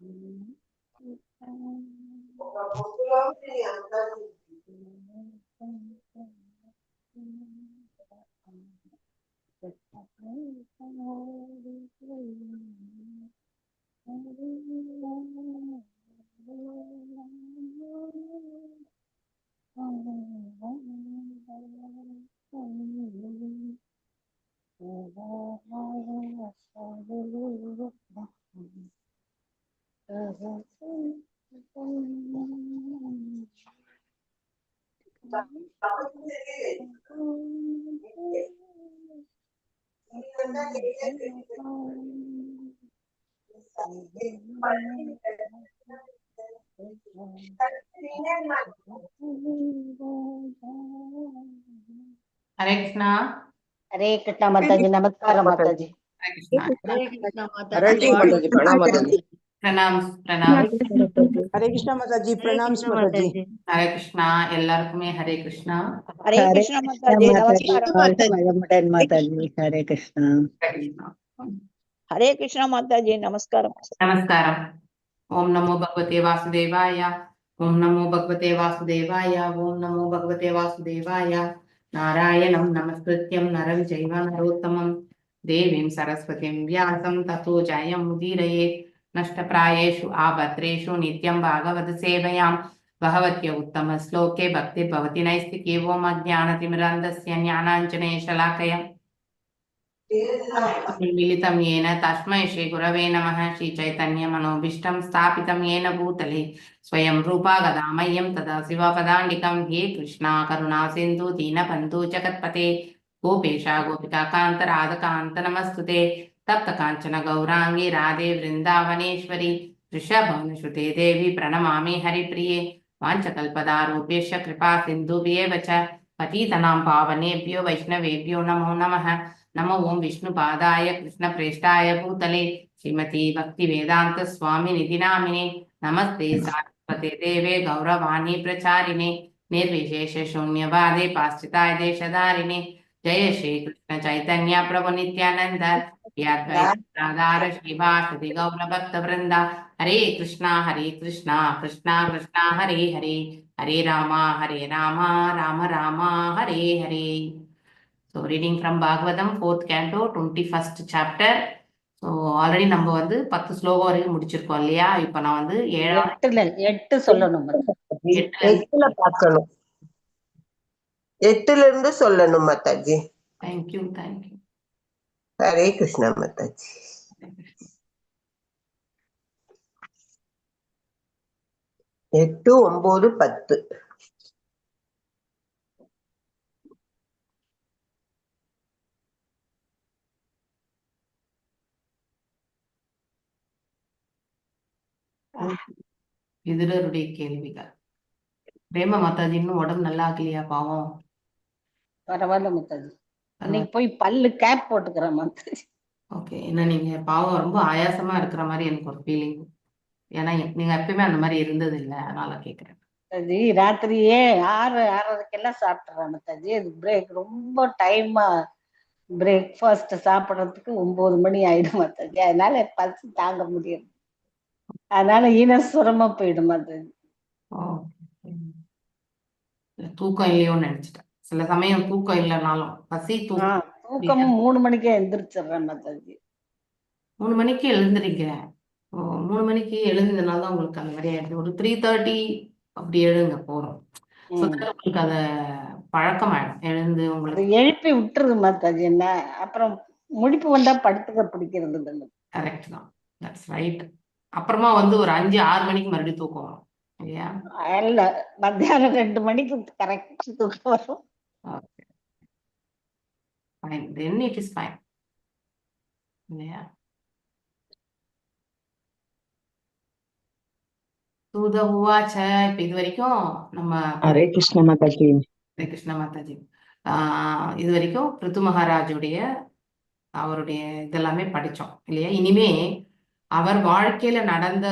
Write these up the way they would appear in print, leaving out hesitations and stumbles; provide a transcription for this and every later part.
हरे कृष्णा। हरे कृष्णा माताजी, नमस्कार माताजी। हरे कृष्णा। हरे कृष्णा हरे कृष्णा माताजी, प्रणाम माताजी। प्रणाम प्रणाम। हरे कृष्णा माताजी, प्रणाम माताजी। हरे कृष्णा எல்லாருக்குமே हरे कृष्णा। हरे कृष्णा माताजी, नमस्कार माताजी, हरे कृष्णा। हरे कृष्णा माताजी, नमस्कार। नमस्कारम। ओम नमो भगवते वासुदेवाय। ओम नमो भगवते वासुदेवाय। ओम नमो भगवते वासुदेवाय। नारायणं नमस्कृत्यं नरं चैव नरोत्तमं देवीं सरस्वतीं व्यासं ततो जयमुदीरयेत्। नष्टप्रायेषु आभद्रेषु नित्यं भागवत सेवयां भगवत्य उत्तमश्लोके भक्तिर्भवति नैस्तिकी। ओम अज्ञानतिमिरान्धस्य ज्ञानाञ्जनेशलाकया मिलितं येन तस्मै श्रीगुरवे नमः। श्रीचैतन्यमनोभीष्टं स्थापितं येन भूतले स्वयं रूपा गदा मह्यं तदा शिवपदाण्डिकं। हे कृष्णा करुणा सिन्धु दीनबन्धु जगत्पते गोपेशा गोपिकान्त राधकान्त नमस्तुते। तप्त काञ्चन गौराङ्गी राधे वृन्दावनेश्वरी वृषभनुसुते देवी प्रणमामि हरिप्रिये। वाञ्छकल्पदारूपेश्च कृपा सिन्धुभ्येव च पतितनां पावनेभ्यो वैष्णवेभ्यो नमो नमः। नमो ओं विष्णुपादाय कृष्णप्रेष्ठाय भूतले श्रीमती भक्तिवेदांत स्वामी निधि नामिने। नमस्ते सारस्वते देवे गौरवाणी प्रचारिणे निर्विशेष शून्यवादे पाश्चात्य देशधारिणे। जय श्री कृष्ण चैतन्य प्रभु नित्यानंद राधार श्रीवासदि गौर भक्त वृंदा। हरे Krishna Krishna Krishna Hare Hare Hare Ram Ram Ram Hare Hare. So reading from Bhagavatam 4th canto 21st chapter. So already நம்ம வந்து 10 ஸ்லோகம் வரைக்கும் முடிச்சிருக்கோம் இல்லையா? இப்போ நான் வந்து 8 சொல்லணும். 8ல பார்க்கணும். 8ல இருந்து சொல்லணும் மாதாஜி. Thank you. ஹரே கிருஷ்ணா மாதாஜி. 8, 9, 10. விதுரருடைய கேள்விகள். பிரேம மாதாஜி இன்னும் உடம்பு நல்லா ஆகலையா பாவம்? பரவாயில்ல மாதாஜி, இன்னைக்கு போய் பல்லு கேப் போட்டுக்கிறேன் மாதாஜி. ஓகே, ஏன்னா நீங்க பாவம் ரொம்ப ஆயாசமா இருக்கிற மாதிரி எனக்கு ஒரு ஃபீலிங். ஏன்னா நீங்க எப்பயுமே அந்த மாதிரி இருந்தது இல்லை, அதனால கேட்குறேன். மாதாஜி ராத்திரியே 6:30க்கெல்லாம் சாப்பிட்றேன் மாதாஜி. பிரேக் ரொம்ப டைமா பிரேக்ஃபாஸ்ட் சாப்பிட்றதுக்கு 9 மணி ஆயிடும் மாதாஜி. அதனால பசி தாங்க முடியும், அதனால ஈனஸ்வரமா போயிடும் மாதாஜி. தூக்கம் இல்லையோன்னு நினைச்சிட்டேன். சில சமயம் தூக்கம் இல்லைனாலும் பசி தூக்கமும் 3 மணிக்கே எந்திரிச்சிடுறேன் மாதாஜி. 3 மணிக்கு எழுந்துறீங்க? 3 மணிக்கு எழுந்ததுனால தான் உங்களுக்கு அந்த மாதிரி ஆயிடுது. ஒரு 3:30 அப்படி எழுங்க போறோம். உங்களுக்கு அத பழக்கம் ஆயிடும். எழுந்து உங்களுக்கு எழுப்பி விட்டுருது மாதாஜி. என்ன அப்புறம் முடிப்பு வந்தா படுத்துக்க பிடிக்கிறது இல்லை. கரெக்ட் தான், தட்ஸ் ரைட். அப்புறமா வந்து ஒரு 5-6 மணிக்கு மறுபடியும் தூக்கம் வரும் இல்லையா? இல்ல, மத்தியானம் 2 மணிக்கு கரெக்ட் தூக்கம் வரும். Okay fine, then it is fine இல்லையா? சூத உவாச்ச. இப்ப இது வரைக்கும் நம்ம ஹரே கிருஷ்ண மாதாஜி. ஹரே கிருஷ்ண மாதாஜி. இது வரைக்கும் பிருத்து மகாராஜுடைய அவருடைய இதெல்லாமே படிச்சோம் இல்லையா? இனிமே அவர் வாழ்க்கையில நடந்த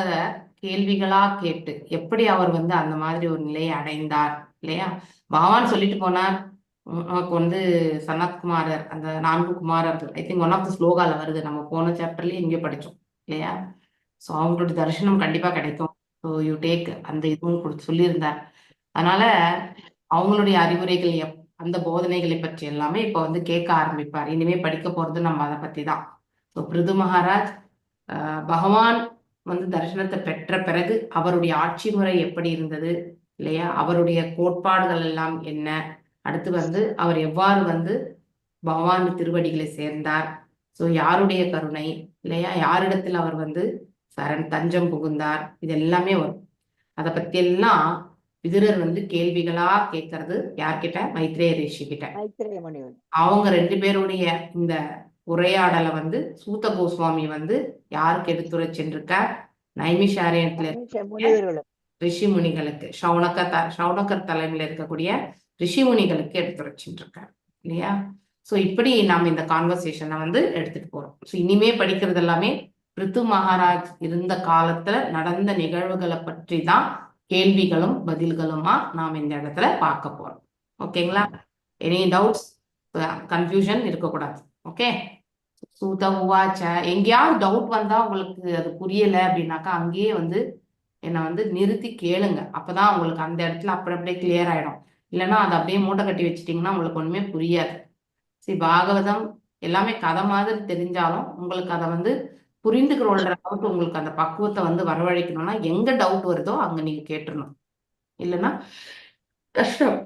கேள்விகளா கேட்டு எப்படி அவர் வந்து அந்த மாதிரி ஒரு நிலையை அடைந்தார் இல்லையா? பகவான் சொல்லிட்டு போனார், உனக்கு வந்து சனத்குமாரர், அந்த 4 குமாரர்கள், I think one of the ஸ்லோகால வருது, நம்ம போன சாப்டர்லயே இங்கே படிச்சோம் இல்லையா? ஸோ அவங்களுடைய தரிசனம் கண்டிப்பா கிடைக்கும். ஸோ யூ டேக் அந்த இதுவும் சொல்லியிருந்தார். அதனால அவங்களுடைய அறிவுரைகள் அந்த போதனைகளை பற்றி எல்லாமே இப்போ வந்து கேட்க ஆரம்பிப்பார். இனிமே படிக்க போறது நம்ம அதை பத்தி தான். ஸோ பிருது மகாராஜ் பகவான் வந்து தரிசனத்தை பெற்ற பிறகு அவருடைய ஆட்சி முறை எப்படி இருந்தது இல்லையா, அவருடைய கோட்பாடுகள் எல்லாம் என்ன, அடுத்து வந்து அவர் எவ்வாறு வந்து பகவான் திருவடிகளை சேர்ந்தார், ஸோ யாருடைய கருணை இல்லையா, யாரிடத்தில் அவர் வந்து தஞ்சம் புகுந்தார், இது எல்லாமே வரும். அதை பத்தி எல்லாம் விதுரர் வந்து கேள்விகளா கேட்கறது யார்கிட்ட? மைத்ரேய ரிஷி கிட்ட. அவங்க 2 பேருடைய இந்த உரையாடலை வந்து சூத கோஸ்வாமி வந்து யாருக்கு எடுத்துரை சென்றிருக்கார்? நைமிஷாரண்யத்துல ரிஷி முனிகளுக்கு, சௌனகர் தலைமையில இருக்கக்கூடிய ரிஷி முனிகளுக்கு எடுத்துரை சென்றிருக்கார் இல்லையா. ஸோ இப்படி நாம் இந்த கான்வர்சேஷனை வந்து எடுத்துட்டு போறோம். ஸோ இனிமே படிக்கிறது எல்லாமே பிருது மகாராஜ் இருந்த காலத்துல நடந்த நிகழ்வுகளை பற்றி தான் கேள்விகளும் பதில்களுமா நாம் இந்த இடத்துல பார்க்க போறோம். ஓகேங்களா? எனி டவுட்ஸ், கன்ஃபியூஷன் இருக்கக்கூடாது. ஓகே. சூத உவாச்ச, எங்கேயாவது டவுட் வந்தா உங்களுக்கு அது புரியல அப்படின்னாக்கா அங்கேயே வந்து என்னை வந்து நிறுத்தி கேளுங்க. அப்பதான் உங்களுக்கு அந்த இடத்துல அப்படியே கிளியர் ஆயிடும். இல்லைன்னா அதை அப்படியே மூட்டை கட்டி வச்சுட்டீங்கன்னா உங்களுக்கு ஒண்ணுமே புரியாது. சரி, பாகவதம் எல்லாமே கதை மாதிரி தெரிஞ்சாலும் உங்களுக்கு அதை வந்து புரிந்துக்கிறோன்ற அளவுக்கு உங்களுக்கு அந்த பக்குவத்தை வந்து வரவழைக்கணும்னா எங்க டவுட் வருதோ அங்க நீங்க கேட்டுடணும். இல்லைன்னா கஷ்டம்.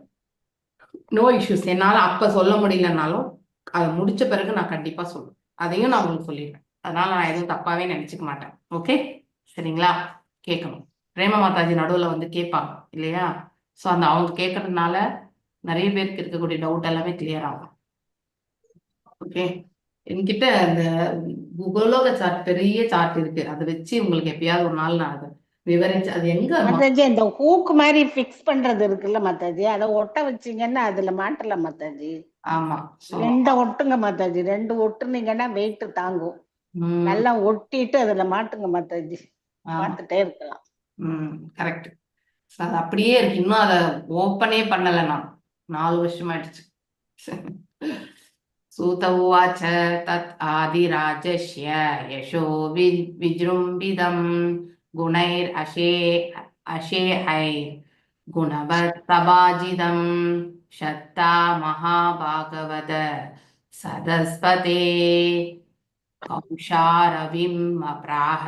No issues. என்னால அப்ப சொல்ல முடியலனாலும் அதை முடிச்ச பிறகு நான் கண்டிப்பா சொல்லுவேன். அதையும் நான் உங்களுக்கு சொல்லிடுவேன். அதனால நான் எதுவும் தப்பாவே நினைச்சுக்க மாட்டேன். ஓகே, சரிங்களா? கேட்கணும். பிரேம மாதாஜி நடுவில் வந்து கேட்பாங்க இல்லையா. ஸோ அந்த அவங்க கேட்கறதுனால நிறைய பேருக்கு இருக்கக்கூடிய டவுட் எல்லாமே கிளியர் ஆகும். ஓகே, என்கிட்ட அந்த குகோலோக சார்ட், பெரிய சார்ட் இருக்கு. அதை வச்சு உங்களுக்கு எப்பயாவது ஒரு நாள் நான் அதை விவரிச்சு, அது எங்க மாதாஜி இந்த ஹூக் மாதிரி ஃபிக்ஸ் பண்றது இருக்குல்ல மாதாஜி, அதை ஒட்ட வச்சீங்கன்னா அதுல மாட்டலாம் மாதாஜி. ஆமா, 2 ஒட்டுங்க மாதாஜி. 2 ஒட்டுனீங்கன்னா வெயிட் தாங்கும். நல்லா ஒட்டிட்டு அதுல மாட்டுங்க மாதாஜி. பார்த்துட்டே இருக்கலாம். கரெக்ட். அது அப்படியே இருக்கு. இன்னும் அதை ஓப்பனே பண்ணல. நான் 4 வருஷம் ஆயிடுச்சு. சூத உவாச்ச தத் ஆதிராஜஸ்ய யசோ விஜృంభిதம் குணைர் அசேஹை குணவத் சபாஜிதம் ஷத்தா மகாபாகவத சதஸ்பதே கௌஷாரவிம் அப்ராஹ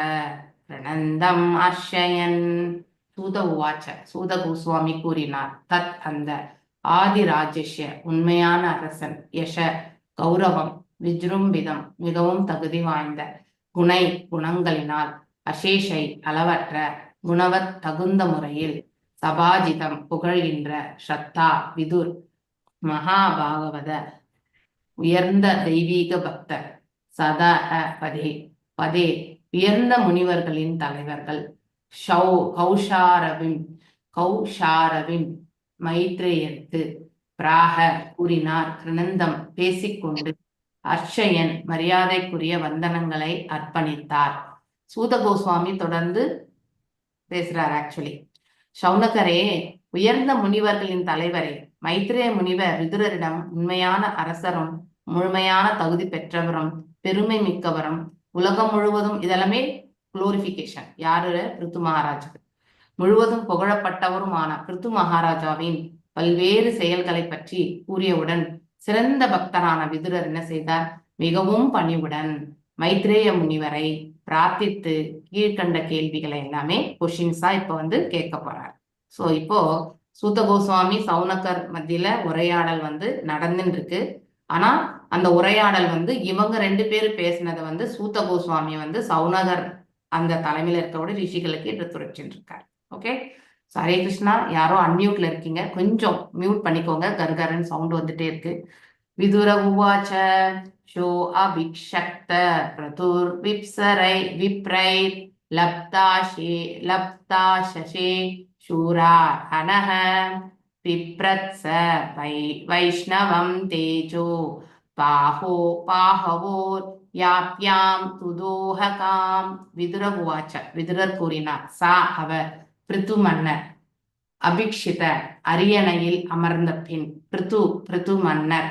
பிரணந்தம் அர்ஷயன். சூத உவாச்ச, சூத கோஸ்வாமி கூறினார், தத் அந்த, ஆதிராஜஸ்ய உண்மையான அரசன், யஷ கௌரவம், விஜృంభిதம் மிகவும் தகுதி வாய்ந்த, குணை குணங்களினால், அசேஷை அளவற்ற, குணவத் தகுந்த முறையில், சபாஜிதம் புகழ்கின்ற, ஸ்ரத்தா விதுர், மகாபாகவத உயர்ந்த தெய்வீக பக்தர், சதஹ பதே பதே உயர்ந்த முனிவர்களின் தலைவர்கள், கௌஷாரவின் மைத்ரேயருக்கு பிராக கூறினார், கிருணந்தம் பேசிக்கொண்டு, அர்ச்சயன் மரியாதைக்குரிய வந்தனங்களை அர்ப்பணித்தார். சூத கோஸ்வாமி தொடர்ந்து பேசுறார். ஆக்சுவலி, சௌனகரே, உயர்ந்த முனிவர்களின் தலைவரே, மைத்ரேய முனிவர் விதுரரிடம் உண்மையான அரசரும் முழுமையான தகுதி பெற்றவரும் பெருமை மிக்கவரும் உலகம் முழுவதும், இதெல்லாமே குளோரிபிகேஷன் யாரு? பிருது மகாராஜுக்கு. முழுவதும் புகழப்பட்டவருமான பிருது மகாராஜாவின் பல்வேறு செயல்களை பற்றி கூறியவுடன் சிறந்த பக்தரான விதுரர் என்ன செய்தார்? மிகவும் பணிவுடன் மைத்ரேய முனிவரை பிரார்த்தித்து கீழ்கண்ட கேள்விகளை எல்லாமே கொஷின்ஸா இப்ப வந்து கேட்க போறார். சோ இப்போ சூத கோஸ்வாமி சௌனகர் மத்தியில உரையாடல் வந்து நடந்துட்டு இருக்கு. ஆனா அந்த உரையாடல் வந்து இவங்க 2 பேரும் பேசினதை வந்து சூத கோஸ்வாமி வந்து சௌனகர் அந்த தலைமையில இருக்கக்கூடிய ரிஷிகளுக்கு எடுத்துரைச்சுட்டு இருக்காரு. ஓகே, ஹரே கிருஷ்ணா. யாரோ அன்மியூட்ல இருக்கீங்க, கொஞ்சம் மியூட் பண்ணிக்கோங்க. கர்கரன் சவுண்ட் வந்துட்டே இருக்கு. விதுர உவாச்ச ஷோ அபிக்ஷக்த பிரதுர் விப்ரை லப்தாஷே சூரா ஹனஹ பிப்ரத்ஸ வைஷ்ணவம் தேஜோ பாஹவோர் யாப்யாம் துதோஹகாம். விதுர உவாச்ச, விதுரர் கூறினார், சா அவர், பிருது மன்னர், அபிக்ஷித அரியணையில் அமர்ந்த பின், பிருது மன்னர்,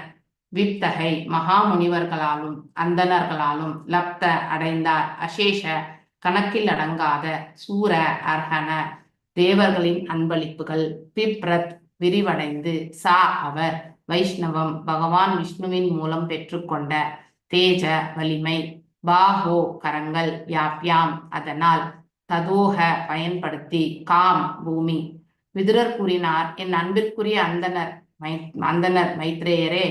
விப்தகை மகாமுனிவர்களாலும் அந்தணர்களாலும், லப்த அடைந்தார், அசேஷ கணக்கில் அடங்காத சூர அர்ஹன தேவர்களின் அன்பளிப்புகள், பிப்ரத் விரிவடைந்து, சா அவர், வைஷ்ணவம் பகவான் விஷ்ணுவின் மூலம் பெற்றுக்கொண்ட, தேஜ வலிமை, பாஹோ கரங்கள், வியாப்யாம் அதனால், ததோக பயன்படுத்தி, காம் பூமி. விதுரர் கூறினார், என் அன்பிற்குரிய அந்தனர் மைத்ரேயரே,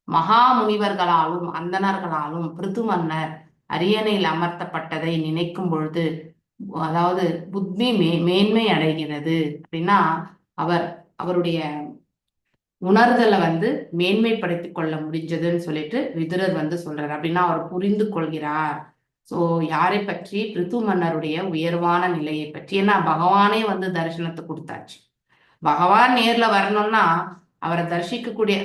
மகா முனிவர்களாலும் அந்தணர்களாலும் பிருது மன்னர் அரியணையில் அமர்த்தப்பட்டதை நினைக்கும் பொழுது, அதாவது புத்தி மேன்மை அடைகிறது அப்படின்னா, அவருடைய உணர்தலை மேன்மைப்படுத்திக் கொள்ள முடிஞ்சதுன்னு சொல்லிட்டு விதுரர் சொல்றாரு. அப்படின்னா அவர் புரிந்து கொள்கிறார். சோ யாரை பற்றி? பிருது மன்னருடைய உயர்வான நிலையை பற்றி. ஏன்னா பகவானே தரிசனத்தை கொடுத்தாச்சு. பகவான் நேர்ல வரணும்னா அவரை தரிசிக்கக்கூடிய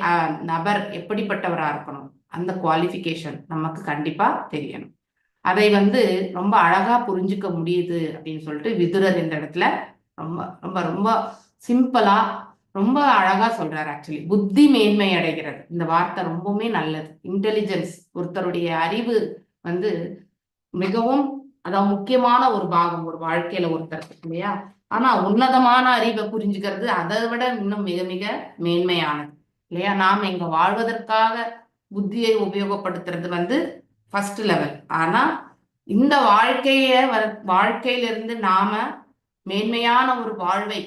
நபர் எப்படிப்பட்டவரா இருக்கணும், அந்த குவாலிஃபிகேஷன் நமக்கு கண்டிப்பா தெரியணும். அதை ரொம்ப அழகா புரிஞ்சுக்க முடியுது அப்படின்னு சொல்லிட்டு விதுரர் இந்த இடத்துல ரொம்ப ரொம்ப ரொம்ப சிம்பிளா ரொம்ப அழகா சொல்றாரு. ஆக்சுவலி புத்தி மேன்மை அடைகிறது, இந்த வார்த்தை ரொம்பவுமே நல்லது. இன்டெலிஜென்ஸ், ஒருத்தருடைய அறிவு மிகவும் அதாவது முக்கியமான ஒரு பாகம் ஒரு வாழ்க்கையில ஒருத்தருக்கு இல்லையா. ஆனா உன்னதமான அறிவை புரிஞ்சுக்கிறது அதை விட இன்னும் மிக மிக மேன்மையானது இல்லையா. நாம் இங்க வாழ்வதற்காக புத்தியை உபயோகப்படுத்துறது ஃபர்ஸ்ட் லெவல். ஆனா இந்த வாழ்க்கையிலிருந்து நாம மேன்மையான ஒரு வாழ்வை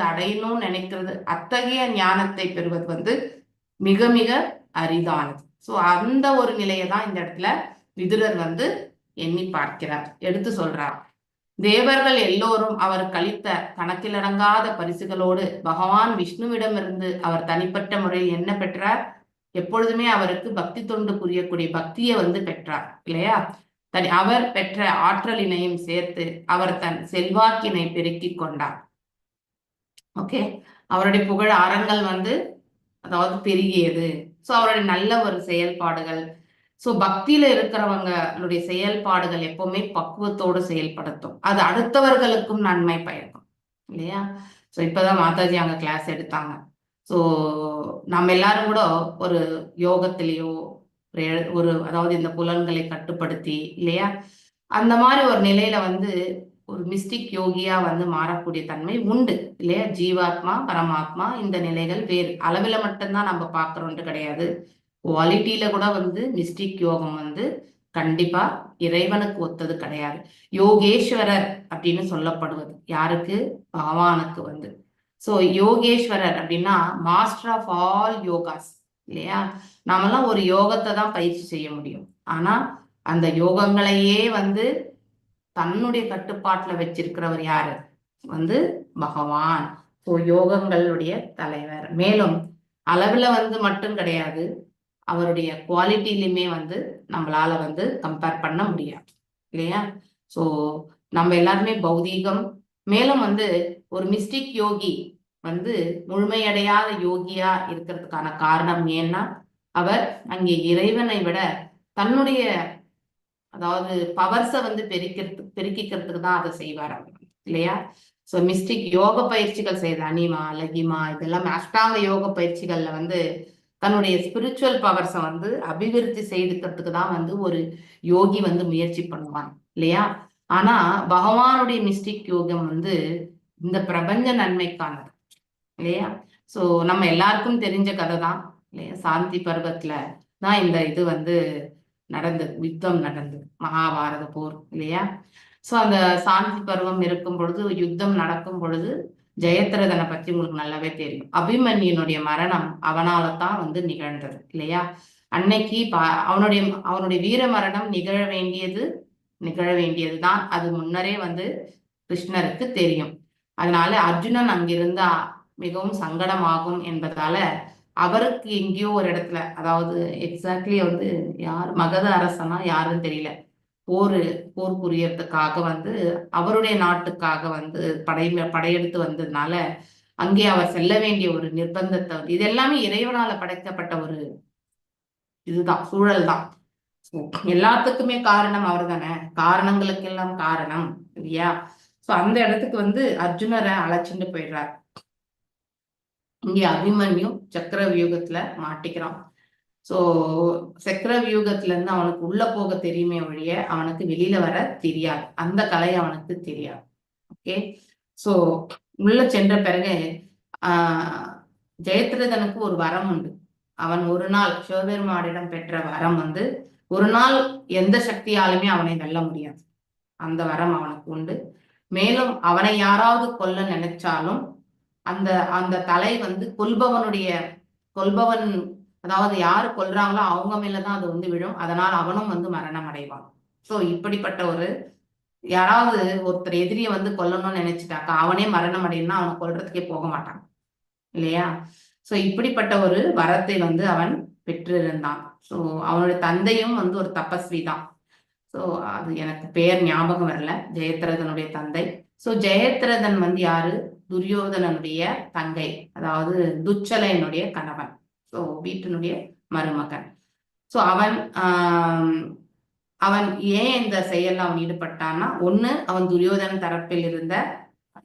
அடையணும்னு நினைக்கிறது, அத்தகைய ஞானத்தை பெறுவது மிக மிக அரிதானது. சோ அந்த ஒரு நிலையை தான் இந்த இடத்துல விதுரர் எண்ணி பார்க்கிறார், எடுத்து சொல்றார். தேவர்கள் எல்லோரும் அவர் கழித்த கணக்கிலடங்காத பரிசுகளோடு பகவான் விஷ்ணுவிடமிருந்து அவர் தனிப்பட்ட முறையில் என்ன பெற்றார்? எப்பொழுதுமே அவருக்கு பக்தி தொண்டு புரியக்கூடிய பக்தியை பெற்றார் இல்லையா. அவர் பெற்ற ஆற்றலினையும் சேர்த்து அவர் தன் செல்வாக்கினை பெருக்கிக் கொண்டார். ஓகே, அவருடைய புகழ் அறங்கள் அதாவது பெருகியது. சோ அவருடைய நல்ல ஒரு செயல்பாடுகள். சோ பக்தியில இருக்கிறவங்களுடைய செயல்பாடுகள் எப்பவுமே பக்குவத்தோடு செயல்படுத்தும், அது அடுத்தவர்களுக்கும் நன்மை பயக்கும் இல்லையா. சோ இப்பதான் மாதாஜி அங்க கிளாஸ் எடுத்தாங்க. சோ நம்ம எல்லாரும் கூட ஒரு யோகத்திலேயோ ஒரு அதாவது இந்த புலன்களை கட்டுப்படுத்தி இல்லையா, அந்த மாதிரி ஒரு நிலையில ஒரு மிஸ்டிக் யோகியா மாறக்கூடிய தன்மை உண்டு இல்லையா. ஜீவாத்மா பரமாத்மா இந்த நிலைகள் வேறு அளவுல மட்டும்தான் நம்ம பார்க்கறோம்னு கிடையாது. குவாலிட்டியில கூட மிஸ்டிக் யோகம் கண்டிப்பா இறைவனுக்கு ஒத்தது கிடையாது. யோகேஸ்வரர் அப்படின்னு சொல்லப்படுவது யாருக்கு? பகவானுக்கு சோ யோகேஸ்வரர் அப்படின்னா மாஸ்டர் ஆஃப் ஆல் யோகாஸ் இல்லையா. நாமெல்லாம் ஒரு யோகத்தை தான் பயிற்சி செய்ய முடியும். ஆனா அந்த யோகங்களையே தன்னுடைய கட்டுப்பாட்டுல வச்சிருக்கிறவர் யாரு? பகவான். சோ யோகங்களுடைய தலைவர். மேலும் அளவுல மட்டும் கிடையாது, அவருடைய குவாலிட்டிலுமே நம்மளால கம்பேர் பண்ண முடியாது இல்லையா. சோ நம்ம எல்லாருமே பௌதீகம். மேலும் ஒரு மிஸ்டிக் யோகி முழுமையடையாத யோகியா இருக்கிறதுக்கான காரணம் ஏன்னா, அவர் அங்கே இறைவனை விட தன்னுடைய அதாவது பவர்ஸை பெருக்கிக்கிறதுக்கு தான் அதை செய்வார் இல்லையா. சோ மிஸ்டிக் யோக பயிற்சிகள் செய்த அனிமா லகிமா இதெல்லாம் அஷ்டாங்க யோக பயிற்சிகள்ல தன்னுடைய ஸ்பிரிச்சுவல் பவர்ஸை அபிவிருத்தி செய்துக்கிறதுக்கு தான் ஒரு யோகி முயற்சி பண்ணுவாங்க இல்லையா. ஆனா பகவானுடைய மிஸ்டிக் யோகம் இந்த பிரபஞ்ச நன்மைக்கானது இல்லையா. சோ நம்ம எல்லாருக்கும் தெரிஞ்ச கதை தான் இல்லையா. சாந்தி பருவத்துல தான் இந்த இது நடந்தது, யுத்தம் நடந்தது, மகாபாரத போர் இல்லையா. சோ அந்த சாந்தி பருவம் இருக்கும் பொழுது, யுத்தம் நடக்கும் பொழுது ஜெயத்ரதனை பற்றி உங்களுக்கு நல்லாவே தெரியும். அபிமன்யுனுடைய மரணம் அவனால தான் நிகழ்ந்தது இல்லையா. அன்னைக்கு அவனுடைய வீர மரணம் நிகழ வேண்டியதுதான். அது முன்னரே கிருஷ்ணருக்கு தெரியும். அதனால அர்ஜுனன் அங்கிருந்தா மிகவும் சங்கடமாகும் என்பதால அவருக்கு எங்கேயோ ஒரு இடத்துல, அதாவது எக்ஸாக்ட்லி யார் மகத அரசனா யாருன்னு தெரியல, போர் புரியறதுக்காக அவருடைய நாட்டுக்காக படையெடுத்து வந்ததுனால அங்கே அவர் செல்ல வேண்டிய ஒரு நிர்பந்தத்தை இது எல்லாமே இறைவனால படைக்கப்பட்ட ஒரு இதுதான், சூழல் தான். எல்லாத்துக்குமே காரணம் அவர் தானே, காரணங்களுக்கெல்லாம் காரணம் இல்லையா. சோ அந்த இடத்துக்கு அர்ஜுனரை அழைச்சிட்டு போயிடுறார். இங்கே அபிமன்யு சக்கர வியூகத்துல மாட்டிக்கிறான். ஸோ சக்கர வியூகத்துல இருந்து அவனுக்கு உள்ள போக தெரியுமே ஒழிய அவனுக்கு வெளியில வர தெரியாது, அந்த கலை அவனுக்கு தெரியாது. ஓகே, ஸோ உள்ள சென்ற பிறகு ஜெயத்ரதனுக்கு ஒரு வரம் உண்டு. அவன் ஒரு நாள் சிவபெருமானிடம் பெற்ற வரம் வந்து ஒரு நாள் எந்த சக்தியாலுமே அவனை வெல்ல முடியாது, அந்த வரம் அவனுக்கு உண்டு. மேலும் அவனை யாராவது கொல்ல நினைச்சாலும் அந்த அந்த தலை வந்து கொல்பவன் அதாவது யாரு கொல்றாங்களோ அவங்க மேலதான் அது வந்து விழும். அதனால் அவனும் வந்து மரணம் அடைவான். சோ இப்படிப்பட்ட ஒரு யாராவது ஒருத்தர் எதிரிய வந்து கொல்லணும்னு நினைச்சிட்டாக்கா அவனே மரணம் அடையணும்னா அவனை கொல்றதுக்கே போக மாட்டான் இல்லையா. சோ இப்படிப்பட்ட ஒரு வரத்தை வந்து அவன் பெற்றிருந்தான். சோ அவனுடைய தந்தையும் வந்து ஒரு தபஸ்வி தான். சோ அது எனக்கு பெயர் ஞாபகம் வரல, ஜெயத்ரதனுடைய தந்தை. சோ ஜெயத்ரதன் வந்து யாரு, துரியோதனனுடைய தங்கை, அதாவது துச்சலையனுடைய கணவன். ஸோ வீட்டினுடைய மருமகன். ஸோ அவன் ஏன் இந்த செயல்ல அவன் ஈடுபட்டான்னா, ஒண்ணு அவன் துரியோதனன் தரப்பில்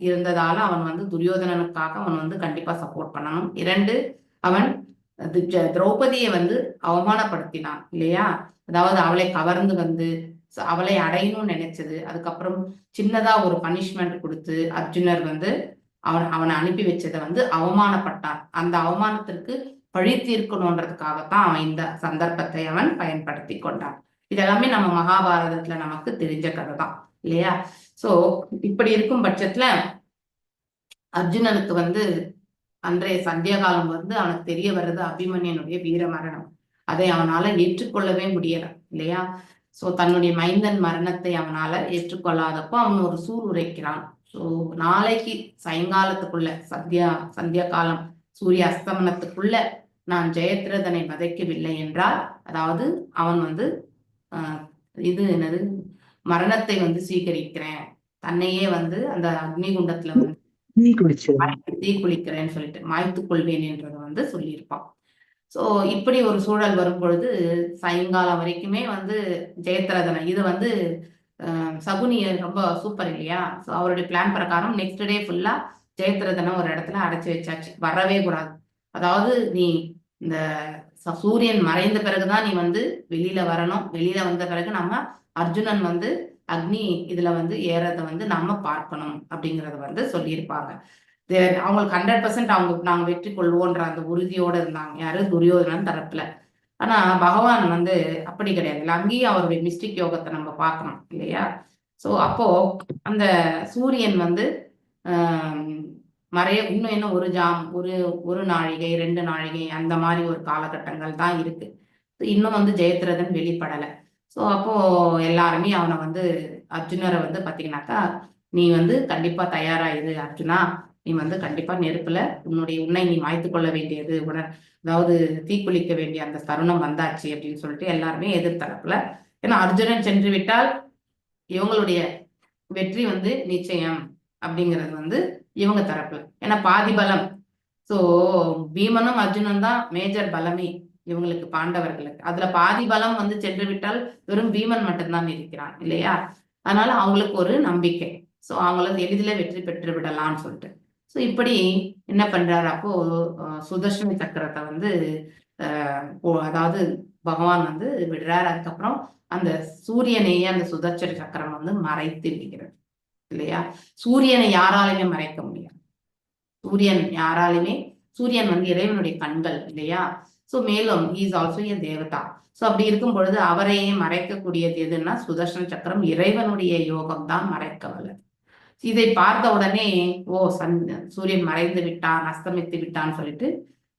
இருந்ததால அவன் வந்து துரியோதனனுக்காக அவன் வந்து கண்டிப்பா சப்போர்ட் பண்ணணும். 2, அவன் திரௌபதியை வந்து அவமானப்படுத்தினான் இல்லையா. அதாவது அவளை கவர்ந்து வந்து அவளை அடையணும்னு நினைச்சது. அதுக்கப்புறம் சின்னதா ஒரு பனிஷ்மெண்ட் கொடுத்து அர்ஜுனர் வந்து அவனை அனுப்பி வச்சதை வந்து அவமானப்பட்டான். அந்த அவமானத்திற்கு பழி தீர்க்கணுன்றதுக்காகத்தான் அவன் இந்த சந்தர்ப்பத்தை அவன் பயன்படுத்தி கொண்டான். இதெல்லாமே நம்ம மகாபாரதத்துல நமக்கு தெரிஞ்ச கதை தான் இல்லையா. சோ இப்படி இருக்கும் பட்சத்துல அர்ஜுனனுக்கு வந்து அன்றைய சந்தியா காலம் வந்து அவனுக்கு தெரிய வர்றது அபிமன்யனுடைய வீர மரணம். அதை அவனால ஏற்றுக்கொள்ளவே முடியல இல்லையா. சோ தன்னுடைய மைந்தன் மரணத்தை அவனால ஏற்றுக்கொள்ளாதப்போ அவன் ஒரு சூர் உரைக்கிறான். சோ நாளைக்கு சாயங்காலத்துக்குள்ள சந்தியா காலம் சூரிய அஸ்தமனத்துக்குள்ள நான் ஜெயத்ரதனை வதைக்கவில்லை என்றால், அதாவது அவன் வந்து இது என்னது மரணத்தை வந்து சீகரிக்கிறேன், தன்னையே வந்து அந்த அக்னி குண்டத்துல வந்து தீ குளிக்கிறேன்னு சொல்லிட்டு மாய்த்துக் கொள்வேன் என்றதை வந்து சொல்லியிருப்பான். சோ இப்படி ஒரு சூழல் வரும் பொழுது சாயங்காலம் வரைக்குமே வந்து ஜெயத்ரதனை இது வந்து சகுனி ரொம்ப சூப்பர் இல்லையா. சோ அவருடைய பிளான் பிரகாரம் நெக்ஸ்ட் டே ஃபுல்லா ஜெயத்ரதனை ஒரு இடத்துல அடைச்சு வச்சாச்சு, வரவே கூடாது. அதாவது நீ இந்த சூரியன் மறைந்த பிறகுதான் நீ வந்து வெளியில வரணும், வெளியில வந்த பிறகு நம்ம அர்ஜுனன் வந்து அக்னி இதுல வந்து ஏறத வந்து நம்ம பார்க்கணும் அப்படிங்கறத வந்து சொல்லியிருப்பாங்க. அவங்களுக்கு 100% நாங்க வெற்றி கொள்வோன்ற அந்த உறுதியோட இருந்தாங்க யாரு, துரியோதனன் தரப்புல. ஆனா பகவான் வந்து அப்படி கிடையாது, அங்கேயும் அவருடைய மிஸ்டிக் யோகத்தை நம்ம பார்க்கணும் இல்லையா. சோ அப்போ அந்த சூரியன் வந்து இன்னும் என்ன ஒரு நாழிகை 2 நாழிகை அந்த மாதிரி ஒரு காலகட்டங்கள் தான் இருக்கு. இன்னும் வந்து ஜெயத்ரதன் வெளிப்படலை. ஸோ அப்போ எல்லாருமே அவனை வந்து அர்ஜுனரை வந்து பார்த்தீங்கன்னாக்கா, நீ வந்து கண்டிப்பா தயாராயிரு அர்ஜுனா, நீ வந்து கண்டிப்பா நெருப்புல உன்னை நீ மாய்த்து கொள்ள வேண்டியது அதாவது தீக்குளிக்க வேண்டிய அந்த தருணம் வந்தாச்சு அப்படின்னு சொல்லிட்டு எல்லாருமே எதிர்த்தரப்புல. ஏன்னா அர்ஜுனன் சென்று விட்டால் இவங்களுடைய வெற்றி வந்து நிச்சயம் அப்படிங்கிறது வந்து இவங்க தரப்புல. ஏன்னா பாதி பலம். சோ பீமனும் அர்ஜுனன் தான் மேஜர் பலமே இவங்களுக்கு, பாண்டவர்களுக்கு. அதுல பாதி பலம் வந்து சென்று விட்டால் வெறும் பீமன் மட்டும்தான் இருக்கிறான் இல்லையா. அதனால அவங்களுக்கு ஒரு நம்பிக்கை, சோ அவங்கள எளிதில வெற்றி பெற்று விடலாம்னு சொல்லிட்டு. சோ இப்படி என்ன பண்றாரு, அப்போ சுதர்சன சக்கரத்தை வந்து அதாவது பகவான் வந்து விடுறாரு. அதுக்கப்புறம் அந்த சூரியனையே அந்த சுதர்சன சக்கரம் வந்து மறைத்து விடுகிறது இல்லையா. சூரியனை யாராலுமே மறைக்க முடியாது. சூரியன் வந்து இறைவனுடைய கண்கள் இல்லையா. சோ மேலும் is also a Devatha. So அப்படி இருக்கும் பொழுது அவரையே மறைக்கக்கூடியது எதுன்னா சுதர்சன சக்கரம், இறைவனுடைய யோகம் தான் மறைக்க வல்லது. இதை பார்த்த உடனே சூரியன் மறைந்து விட்டான், அஸ்தமித்து விட்டான்னு சொல்லிட்டு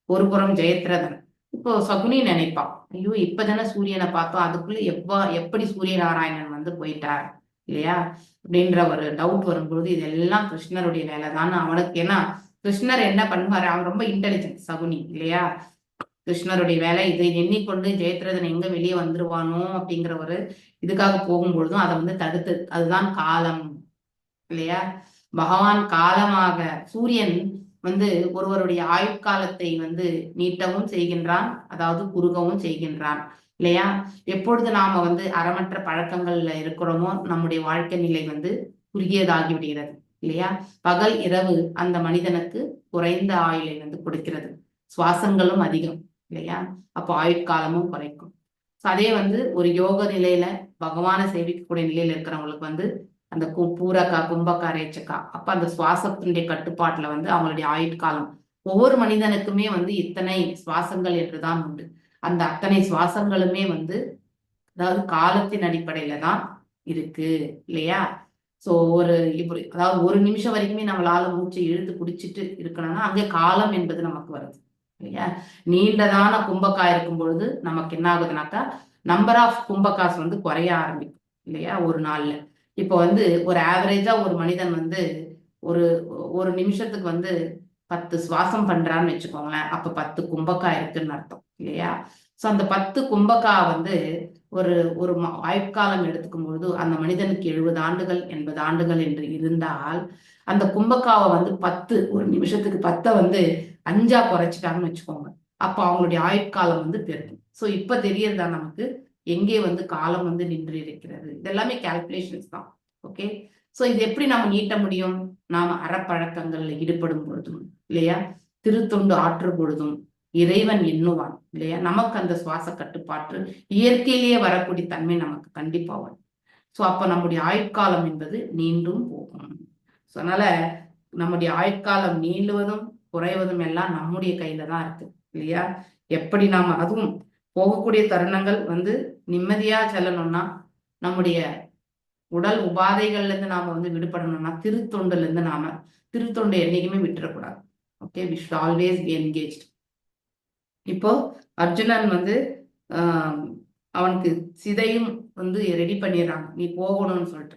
ஒரு புறம் ஜெயத்ரதன், இப்போ சகுனி நினைப்பான், ஐயோ இப்பதானே சூரியனை பார்த்தோம், அதுக்குள்ள எப்படி சூரிய நாராயணன் வந்து போயிட்டார் இல்லையா அப்படின்ற ஒரு டவுட் வரும்பொழுது இதெல்லாம் கிருஷ்ணருடைய வேலை தான் அவனுக்கு. ஏன்னா கிருஷ்ணர் என்ன பண்ணுவாரு, அவன் ரொம்ப இன்டெலிஜென்ட் சகுனி இல்லையா. கிருஷ்ணருடைய வேலை இதை எண்ணிக்கொண்டு ஜெயத்ரதன் எங்க வெளியே வந்துருவானோ அப்படிங்கிற ஒரு இதுக்காக போகும்பொழுதும் அதை வந்து தடுத்து, அதுதான் காலம் இல்லையா. பகவான் காலமாக சூரியன் வந்து ஒருவருடைய ஆயுட்காலத்தை வந்து நீட்டவும் செய்கின்றான், அதாவது குறுகவும் செய்கின்றான் இல்லையா. எப்பொழுது நாம வந்து அறமற்ற பழக்கங்கள்ல இருக்கிறோமோ நம்முடைய வாழ்க்கை நிலை வந்து குறுகியதாகி விடுகிறது இல்லையா. பகல் இரவு அந்த மனிதனுக்கு குறைந்த ஆயுளை வந்து கொடுக்கிறது, சுவாசங்களும் அதிகம் இல்லையா? அப்போ ஆயுட்காலமும் குறைக்கும். ஸோ அதே வந்து ஒரு யோக நிலையில பகவானை சேவிக்கக்கூடிய நிலையில இருக்கிறவங்களுக்கு வந்து அந்த பூரக்கா, கும்பக்கா, ரேச்சக்கா, அப்ப அந்த சுவாசத்தினுடைய கட்டுப்பாட்டுல வந்து அவங்களுடைய ஆயுட்காலம் ஒவ்வொரு மனிதனுக்குமே வந்து இத்தனை சுவாசங்கள் என்றுதான் உண்டு. அந்த அத்தனை சுவாசங்களுமே வந்து அதாவது காலத்தின் அடிப்படையில தான் இருக்கு இல்லையா? சோ இப்படி அதாவது ஒரு நிமிஷம் வரைக்குமே நம்மளால மூச்சை இழுத்து குடிச்சிட்டு இருக்கணும்னா அங்கே காலம் என்பது நமக்கு வருது இல்லையா? நீண்டதான கும்பக்காய் இருக்கும் பொழுது நமக்கு என்ன ஆகுதுனாக்கா நம்பர் ஆஃப் கும்பக்காஸ் வந்து குறைய ஆரம்பிக்கும் இல்லையா ஒரு நாள்ல. இப்போ வந்து ஒரு ஆவரேஜா ஒரு மனிதன் வந்து ஒரு ஒரு நிமிஷத்துக்கு வந்து 10 சுவாசம் பண்றான்னு வச்சுக்கோங்களேன். அப்ப 10 கும்பக்காய் இருக்குன்னு அர்த்தம் இல்லையா? சோ அந்த 10 கும்பக்கா வந்து ஒரு ஒரு ஆயுட்காலம் எடுத்துக்கும் பொழுது அந்த மனிதனுக்கு 70 ஆண்டுகள் 80 ஆண்டுகள் என்று இருந்தால் அந்த கும்பக்காவை வந்து 10 ஒரு நிமிஷத்துக்கு 10 வந்து 5ஆ குறைச்சிட்டாங்கன்னு வச்சுக்கோங்க. அப்ப அவங்களுடைய ஆயுட்காலம் வந்து பெருகும். சோ இப்ப தெரியறதா நமக்கு எங்கே வந்து காலம் வந்து நின்று இருக்கிறது. இதெல்லாமே கால்குலேஷன்ஸ் தான். ஓகே. சோ இது எப்படி நம்ம நீட்ட முடியும்? நாம அறப்பழக்கங்கள்ல ஈடுபடும் பொழுதும் இல்லையா? திருத்தொண்டு ஆற்று பொழுதும் இறைவன் எண்ணுவான் இல்லையா? நமக்கு அந்த சுவாச கட்டுப்பாட்டு இயற்கையிலேயே வரக்கூடிய தன்மை நமக்கு கண்டிப்பா வரும். சோ அப்ப நம்முடைய ஆயுட்காலம் என்பது நீண்டும் போகும். சோ அதனால நம்முடைய ஆயுட்காலம் நீளுவதும் குறைவதும் எல்லாம் நம்முடைய கையில தான் இருக்கு இல்லையா? எப்படி நாம அதுவும் போகக்கூடிய தருணங்கள் வந்து நிம்மதியா செல்லணும்னா நம்முடைய உடல் உபாதைகள்ல இருந்து நாம வந்து விடுபடணும்னா திருத்தொண்டுல இருந்து நாம திருத்தொண்டை என்னைக்குமே விட்டுறக்கூடாது. Okay, we should always be engaged. இப்போ அர்ஜுனன் வந்து அவனுக்கு சிதையும் வந்து ரெடி பண்ணிடுறாங்க, நீ போகணும்னு சொல்லிட்டு.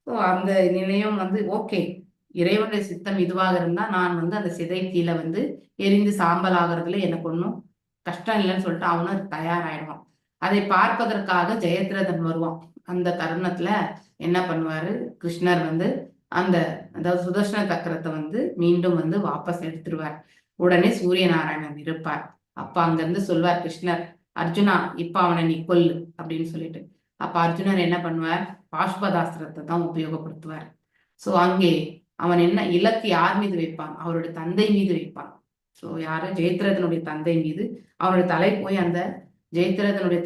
ஸோ அந்த நிலையம் வந்து ஓகே, இறைவனுடைய சித்தம் இதுவாக இருந்தா நான் வந்து அந்த சிதை கீழே வந்து எரிந்து சாம்பல் ஆகிறதுல எனக்கு ஒன்றும் கஷ்டம் இல்லைன்னு சொல்லிட்டு அவனும் தயாராயிடுவான். அதை பார்ப்பதற்காக ஜெயத்ரதன் வருவான். அந்த தருணத்துல என்ன பண்ணுவாரு கிருஷ்ணர் வந்து அந்த அதாவது சுதர்சன சக்கரத்தை வந்து மீண்டும் வந்து வாபஸ் எடுத்துருவார். உடனே சூரிய நாராயணன் இருப்பார். அப்ப அங்க இருந்து சொல்வார் கிருஷ்ணர், அர்ஜுனா இப்ப அவனை நீ கொல்லு அப்படின்னு சொல்லிட்டு. அப்ப அர்ஜுனர் என்ன பண்ணுவார்? பாஷ்பதாஸ்திரத்தை தான் உபயோகப்படுத்துவார். சோ அங்கே அவன் என்ன இலக்கு யார் மீது வைப்பான்? அவருடைய தந்தை மீது வைப்பான். சோ யாரு? ஜெயத்ரதனுடைய தந்தை மீது அவருடைய தலை போய் அந்த ஜெயத்ரதனுடைய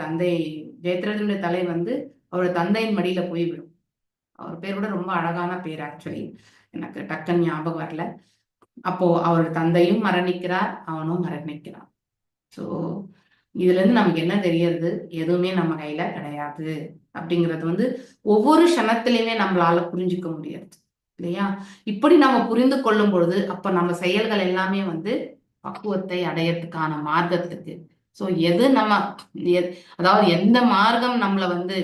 தலை வந்து அவருடைய தந்தையின் மடியில போய் விடும். அவர் பேர் கூட ரொம்ப அழகான பேர், ஆக்சுவலி எனக்கு டக்குன்னு ஞாபகம் வரல. அப்போ அவருடைய தந்தையும் மரணிக்கிறார், அவனும் மரணிக்கிறான். ஸோ இதுல இருந்து நமக்கு என்ன தெரியறது? எதுவுமே நம்ம கையில கிடையாது அப்படிங்கிறது வந்து ஒவ்வொரு க்ஷணத்திலையுமே நம்மளால புரிஞ்சுக்க முடியாது இல்லையா? இப்படி நம்ம புரிந்து கொள்ளும் பொழுது அப்ப நம்ம செயல்கள் எல்லாமே வந்து பக்குவத்தை அடையறதுக்கான மார்க்கத்துக்கு. ஸோ எது நம்ம அதாவது எந்த மார்க்கம் நம்மள வந்து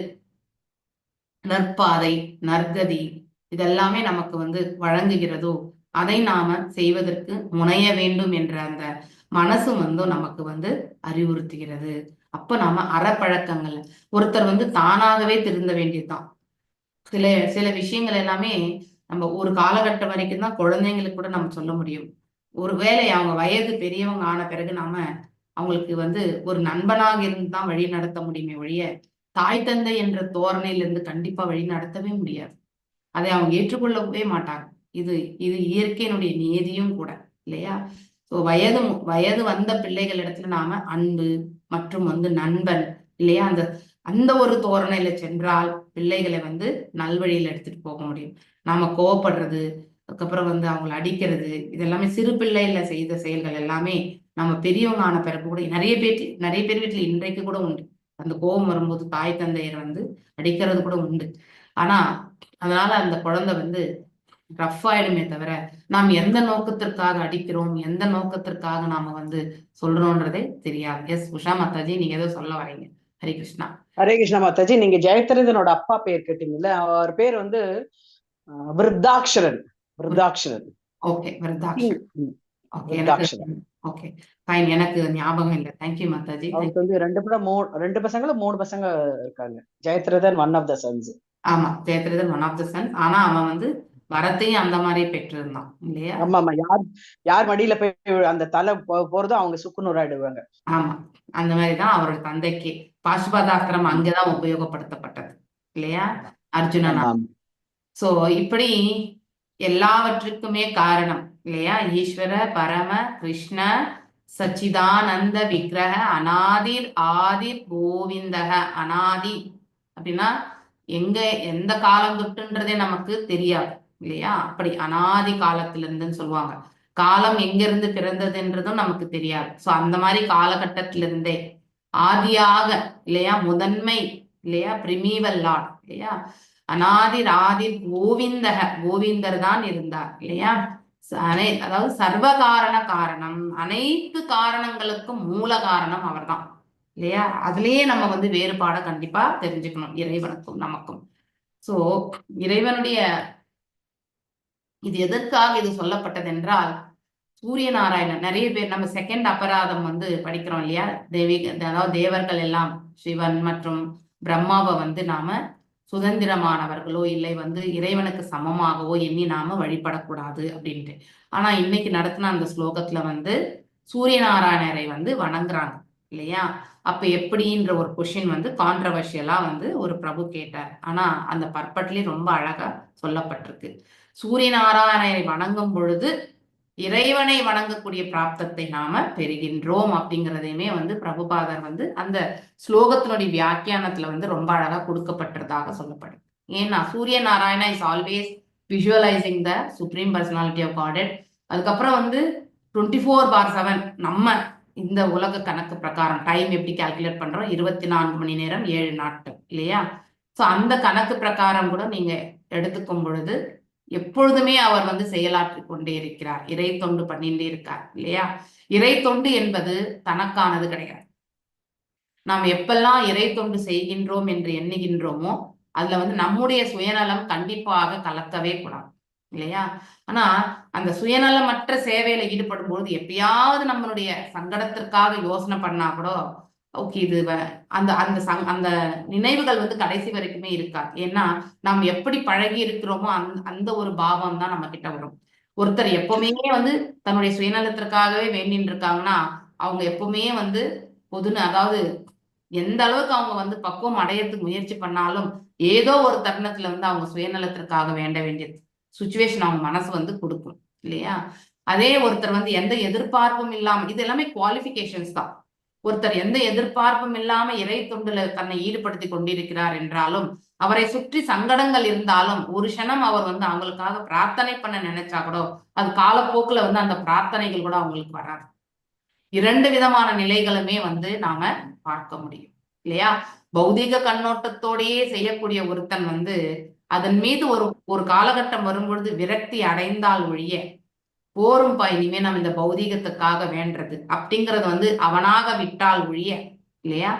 நற்பாதை, நற்கதி இதெல்லாமே நமக்கு வந்து வழங்குகிறதோ அதை நாம செய்வதற்கு முனைய வேண்டும் என்ற அந்த மனசு வந்து நமக்கு வந்து அறிவுறுத்துகிறது. அப்ப நாம அறப்பழக்கங்கள் ஒருத்தர் வந்து தானாகவே திருந்த வேண்டியதுதான். சில சில விஷயங்கள் எல்லாமே நம்ம ஒரு காலகட்டம் வரைக்கும் தான் குழந்தைங்களுக்கு கூட நம்ம சொல்ல முடியும். ஒருவேளை அவங்க வயது பெரியவங்க ஆன பிறகு நாம அவங்களுக்கு வந்து ஒரு நண்பனாக இருந்து தான் வழி நடத்த முடியுமே ஒழிய தாய் தந்தை என்ற தோரணையிலிருந்து கண்டிப்பா வழி நடத்தவே முடியாது. அதை அவங்க ஏற்றுக்கொள்ளவே மாட்டாங்க. இது இது இயற்கையினுடைய நியதியும் கூட இல்லையா? ஸோ வயது வந்த பிள்ளைகள் இடத்துல நாம அன்பு மற்றும் வந்து நண்பன் இல்லையா அந்த அந்த ஒரு தோரணையில சென்றால் பிள்ளைகளை வந்து நல்வழியில எடுத்துட்டு போக முடியும். நாம கோவப்படுறது, அதுக்கப்புறம் வந்து அவங்களை அடிக்கிறது, இதெல்லாமே சிறு பிள்ளையில செய்த செயல்கள் எல்லாமே நம்ம பெரியவங்க ஆன பிறகு கூட நிறைய பேர் வீட்டுல இன்றைக்கு கூட உண்டு. அந்த கோபம் வரும்போது தாய் தந்தையர் வந்து அடிக்கிறது கூட உண்டு. ஆனா அதனால அந்த குழந்தை வந்து ரஃப் ஆயிடுமே தவிர நாம் எந்த நோக்கத்திற்காக அடிக்கிறோம், எந்த நோக்கத்திற்காக நாம வந்து சொல்றோன்றதே தெரியாது. எஸ் உஷா மாதாஜி, நீங்க ஏதோ சொல்ல வரீங்க. ஹரே கிருஷ்ணா. ஹரே கிருஷ்ணா மாதாஜி. நீங்க ஜெயத்ரதனோட அப்பா பேர் கேட்டீங்கல்ல, அவர் பேர் வந்து விருத்தாக்ஷரன். ஓகே, விருத்தாக்ஷரன். ஓகே ஃபைன், எனக்கு ஞாபகம் இல்லை. தேங்க்யூ மாதாஜி. அவருக்கு வந்து ரெண்டு பசங்களும் 3 பசங்க இருக்காங்க. ஜெயத்ரதன் ஒன் ஆஃப் த சன்ஸ். ஆமா, ஜெயத்ரதன் ஒன் ஆஃப் த சன்ஸ். ஆனா அவன் வந்து வரத்தையும் அந்த மாதிரி பெற்றிருந்தான் இல்லையா? ஆமா, யார் மடியில போய் அந்த தலை போறதோ அவங்க சுக்குநூறு ஆயிடுவாங்க. ஆமா, அந்த மாதிரிதான் அவரோட தந்தைக்கு பாசுபதாஸ்திரம் அங்கதான் உபயோகப்படுத்தப்பட்டது இல்லையா அர்ஜுனனா? சோ இப்படி எல்லாவற்றுக்குமே காரணம் இல்லையா ஈஸ்வர பரம கிருஷ்ண சச்சிதானந்த விக்கிரக அநாதிர் ஆதிர் கோவிந்தக. அநாதி அப்படின்னா எங்க எந்த காலம் தொட்டுன்றதே நமக்கு தெரியாது இல்லையா? அப்படி அநாதி காலத்திலிருந்துன்னு சொல்லுவாங்க. காலம் எங்கிருந்து பிறந்ததுன்றதும் நமக்கு தெரியாது. சோ அந்த மாதிரி காலகட்டத்திலிருந்தே ஆதியாக இல்லையா, முதன்மை இல்லையா, பிரிமீவல் லார்ட் இல்லையா, அநாதிர் ஆதிர் கோவிந்தக, கோவிந்தர் தான் இருந்தார் இல்லையா. அதாவது சர்வ காரணம், அனைத்து காரணங்களுக்கும் மூல காரணம் அவர்தான் இல்லையா. அதுலயே நம்ம வந்து வேறுபாட கண்டிப்பா தெரிஞ்சுக்கணும் இறைவனுக்கும் நமக்கும். சோ இறைவனுடைய இது எதற்காக இது சொல்லப்பட்டது என்றால், சூரிய நாராயணன் நிறைய பேர் நம்ம செகண்ட் அபராதம் வந்து படிக்கிறோம் இல்லையா, அதாவது தேவர்கள் எல்லாம் சிவன் மற்றும் பிரம்மாவை வந்து நாம சுதந்திரமானவர்களோ இல்லை வந்து இறைவனுக்கு சமமாகவோ எண்ணி நாம வழிபடக்கூடாது அப்படின்ட்டு. ஆனா இன்னைக்கு நடத்தின அந்த ஸ்லோகத்துல வந்து சூரிய நாராயணரை வந்து வணங்குறாங்க இல்லையா. அப்ப எப்படின்ற ஒரு கொஸ்டின் வந்து கான்ட்ரவர்ஷியலா வந்து ஒரு பிரபு கேட்டார். ஆனா அந்த பர்பட்லயே ரொம்ப அழகா சொல்லப்பட்டிருக்கு. சூரிய நாராயணரை வணங்கும் பொழுது இறைவனை வணங்கக்கூடிய பிராப்தத்தை நாம பெறுகின்றோம் அப்படிங்கிறதையுமே வந்து பிரபுபாதர் வந்து அந்த ஸ்லோகத்தினுடைய வியாக்கியானத்துல வந்து ரொம்ப அழகா கொடுக்கப்பட்டதாக சொல்லப்படுது. ஏன்னா Surya Narayana is always visualising the supreme personality of God. அதுக்கப்புறம் வந்து 24/7 நம்ம இந்த உலக கணக்கு பிரகாரம் டைம் எப்படி கால்குலேட் பண்றோம், 24 மணி நேரம் 7 நாட்கள் இல்லையா. சோ அந்த கணக்கு பிரகாரம் கூட நீங்க எடுத்துக்கும் பொழுது எப்பொழுதுமே அவர் வந்து செயலாற்றி கொண்டே இருக்கிறார், இறை தொண்டு பண்ணிட்டே இருக்கார் இல்லையா. இறை தொண்டு என்பது தனக்கானது கிடையாது. நாம் எப்பெல்லாம் இறை தொண்டு செய்கின்றோம் என்று எண்ணுகின்றோமோ அதுல வந்து நம்முடைய சுயநலம் கண்டிப்பாக கலக்கவே கூடாது இல்லையா. ஆனா அந்த சுயநலமற்ற சேவையில ஈடுபடும் பொழுது எப்பயாவது நம்மளுடைய சங்கடத்திற்காக யோசனை பண்ணா கூட ஓகே இது அந்த அந்த அந்த நினைவுகள் வந்து கடைசி வரைக்குமே இருக்காது. ஏன்னா நாம் எப்படி பழகி இருக்கிறோமோ அந்த ஒரு பாவம் தான் நம்ம கிட்ட வரும். ஒருத்தர் எப்பவுமே வந்து தன்னுடைய சுயநலத்திற்காகவே வேண்டின்னு இருக்காங்கன்னா அவங்க எப்பவுமே வந்து அதாவது எந்த அளவுக்கு அவங்க வந்து பக்குவம் அடையறதுக்கு முயற்சி பண்ணாலும் ஏதோ ஒரு தருணத்துல வந்து அவங்க சுயநலத்திற்காக வேண்ட வேண்டிய சுச்சுவேஷன் அவங்க மனசு வந்து கொடுக்கும் இல்லையா. அதே ஒருத்தர் வந்து எந்த எதிர்பார்ப்பும் இல்லாம, இது எல்லாமே குவாலிஃபிகேஷன்ஸ் தான். ஒருத்தர் எந்த எதிர்பார்ப்பும் இல்லாம இறை தொண்டுல தன்னை ஈடுபடுத்தி கொண்டிருக்கிறார் என்றாலும், அவரை சுற்றி சங்கடங்கள் இருந்தாலும் ஒரு க்ஷணம் அவர் வந்து அவங்களுக்காக பிரார்த்தனை பண்ண நினைச்சா கூட அது காலப்போக்குல வந்து அந்த பிரார்த்தனைகள் கூட அவங்களுக்கு வராது. 2 விதமான நிலைகளுமே வந்து நாம பார்க்க முடியும் இல்லையா. பௌதிக கண்ணோட்டத்தோடையே செய்யக்கூடிய ஒருத்தன் வந்து அதன் மீது ஒரு காலகட்டம் வரும்பொழுது விரக்தி அடைந்தால் ஒழிய போரும்பா இனிமே நம்ம இந்த பௌதீகத்துக்காக வேண்டது அப்படிங்கறது வந்து அவனாக விட்டால் ஒழிய இல்லையா,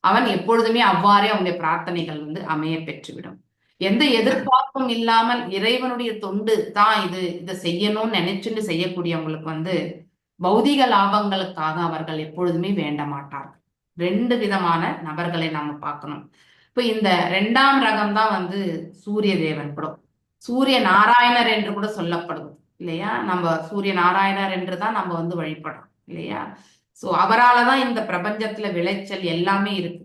அவன் எப்பொழுதுமே அவ்வாறே அவனுடைய பிரார்த்தனைகள் வந்து அமைய பெற்றுவிடும். எந்த எதிர்பார்ப்பும் இல்லாமல் இறைவனுடைய தொண்டு தான் இதை செய்யணும்னு நினைச்சுன்னு செய்யக்கூடியவங்களுக்கு வந்து பௌதிக லாபங்களுக்காக அவர்கள் எப்பொழுதுமே வேண்ட மாட்டார்கள். 2 விதமான நபர்களை நாம பார்க்கணும். இப்ப இந்த 2ஆம் ரகம் தான் வந்து சூரிய தேவன் கூட சூரிய நாராயணர் என்று கூட சொல்லப்படுது இல்லையா. நம்ம சூரிய நாராயணர் என்றுதான் நம்ம வந்து வழிபடுறோம் இல்லையா. சோ அவராலதான் இந்த பிரபஞ்சத்துல விளைச்சல் எல்லாமே இருக்கு.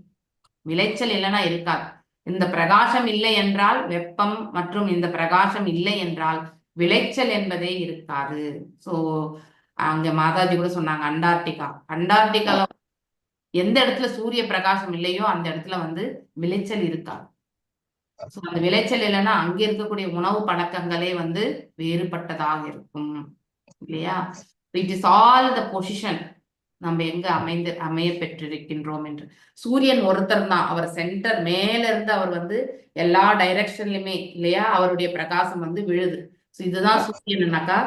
விளைச்சல் இல்லைன்னா இருக்காது. இந்த பிரகாசம் இல்லை என்றால் வெப்பம் மற்றும் இந்த பிரகாசம் இல்லை என்றால் விளைச்சல் என்பதே இருக்காது. சோ அங்க மாதாஜி கூட சொன்னாங்க அண்டார்டிகால எந்த இடத்துல சூரிய பிரகாசம் இல்லையோ அந்த இடத்துல வந்து விளைச்சல் இருக்காது. அந்த விளைச்சல் இல்லைன்னா அங்க இருக்கக்கூடிய உணவு பழக்கங்களே வந்து வேறுபட்டதாக இருக்கும் இல்லையா. It is all the position நம்ம எங்க அமைய பெற்றிருக்கின்றோம் என்று. சூரியன் ஒருத்தர் தான், அவர் சென்டர் மேல இருந்து அவர் வந்து எல்லா டைரக்ஷன்லயுமே இல்லையா அவருடைய பிரகாசம் வந்து விழுது. இதுதான் சூரியன்னாக்கா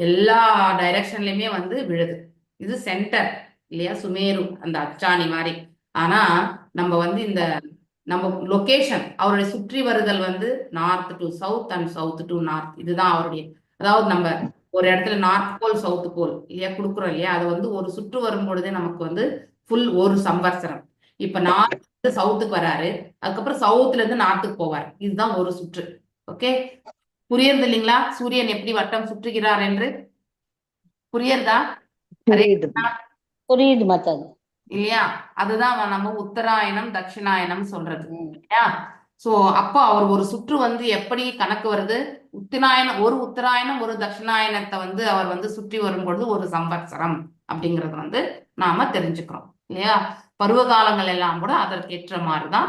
எல்லா டைரக்ஷன்லயுமே வந்து விழுது. இது சென்டர் இல்லையா, சுமேரு அந்த அச்சாணி மாதிரி. ஆனா நம்ம வந்து இந்த நம்ம லொகேஷன் அவருடைய சுற்றி வருதல் வந்து north to south and south to north. இதுதான் அவருடைய, அதாவது நம்ம ஒரு இடத்துல நார்த் போல் சவுத் போல் இல்லையா கொடுக்குறோம் இல்லையா, அது வந்து ஒரு சுற்று வரும் பொழுதே நமக்கு வந்து ஃபுல் ஒரு சம்வத்சரம். இப்ப நார்த் சவுத்துக்கு வராரு, அதுக்கப்புறம் சவுத்துல இருந்து நார்த்துக்கு போவார். இதுதான் ஒரு சுற்று. ஓகே, புரியுறது இல்லைங்களா சூரியன் எப்படி வட்டம் சுற்றுகிறார் என்று? புரியுறதா? புரியுது மாதாஜி இல்லையா. அதுதான் நம்ம உத்தராயணம் தட்சிணாயணம் சொல்றது இல்லையா. சோ அப்போ அவர் ஒரு சுற்று வந்து எப்படி கணக்கு வருது, ஒரு உத்தராயணம் ஒரு தட்சிணாயனத்தை வந்து அவர் வந்து சுற்றி வரும்பொழுது ஒரு சம்வத்சரம் அப்படிங்கறது வந்து நாம தெரிஞ்சுக்கிறோம் இல்லையா. பருவ காலங்கள் எல்லாம் கூட அதற்கேற்ற மாதிரிதான்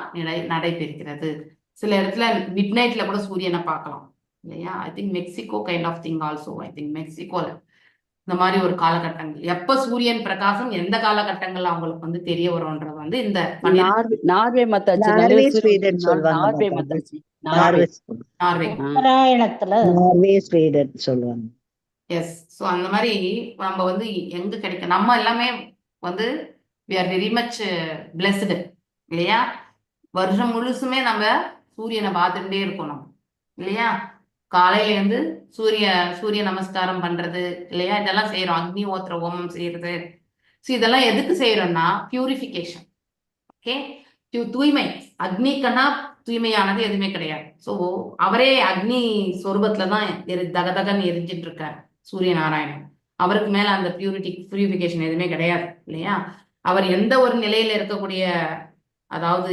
நடைபெறுகிறது. சில இடத்துல மிட் நைட்ல கூட சூரியனை பார்க்கலாம் இல்லையா. I think Mexico kind of thing also. I think மெக்சிகோல இந்த மாதிரி ஒரு காலகட்டங்கள் எப்ப சூரியன் பிரகாசம் எந்த காலகட்டங்கள்ல அவங்களுக்கு வந்து தெரிய வரும்ன்றது வந்து இந்த நார்வே மாதாஜி நார்வே நல்ல ஸ்வீடன் சொல்லுவாங்க Norway Mataji. Mataji Norway Norway. உத்தராயணத்துல நார்வே ஸ்வீடன் சொல்லுவாங்க. எஸ். ஸோ அந்த மாதிரி நம்ம வந்து எங்க கிடைக்கும், நம்ம எல்லாமே வந்து we are very much blessed இல்லையா. வருஷம் முழுசுமே நம்ம சூரியனை பார்த்துட்டே இருக்கோம் நம்ம இல்லையா. காலையில இருந்து சூரிய நமஸ்காரம் பண்றது இல்லையா, இதெல்லாம் செய்யறோம். அக்னி ஹோத்திர ஹோமம் செய்யறது. ஸோ இதெல்லாம் எதுக்கு செய்யறோம்னா பியூரிஃபிகேஷன். ஓகே, தூய்மை. அக்னிக்கன்னா தூய்மையானது எதுவுமே கிடையாது. ஸோ அவரே அக்னி சொரூபத்துலதான் தகதகன்னு எரிஞ்சிட்டு இருக்காரு சூரிய நாராயணன். அவருக்கு மேல அந்த பியூரிஃபிகேஷன் எதுவுமே கிடையாது இல்லையா. அவர் எந்த ஒரு நிலையில இருக்கக்கூடிய அதாவது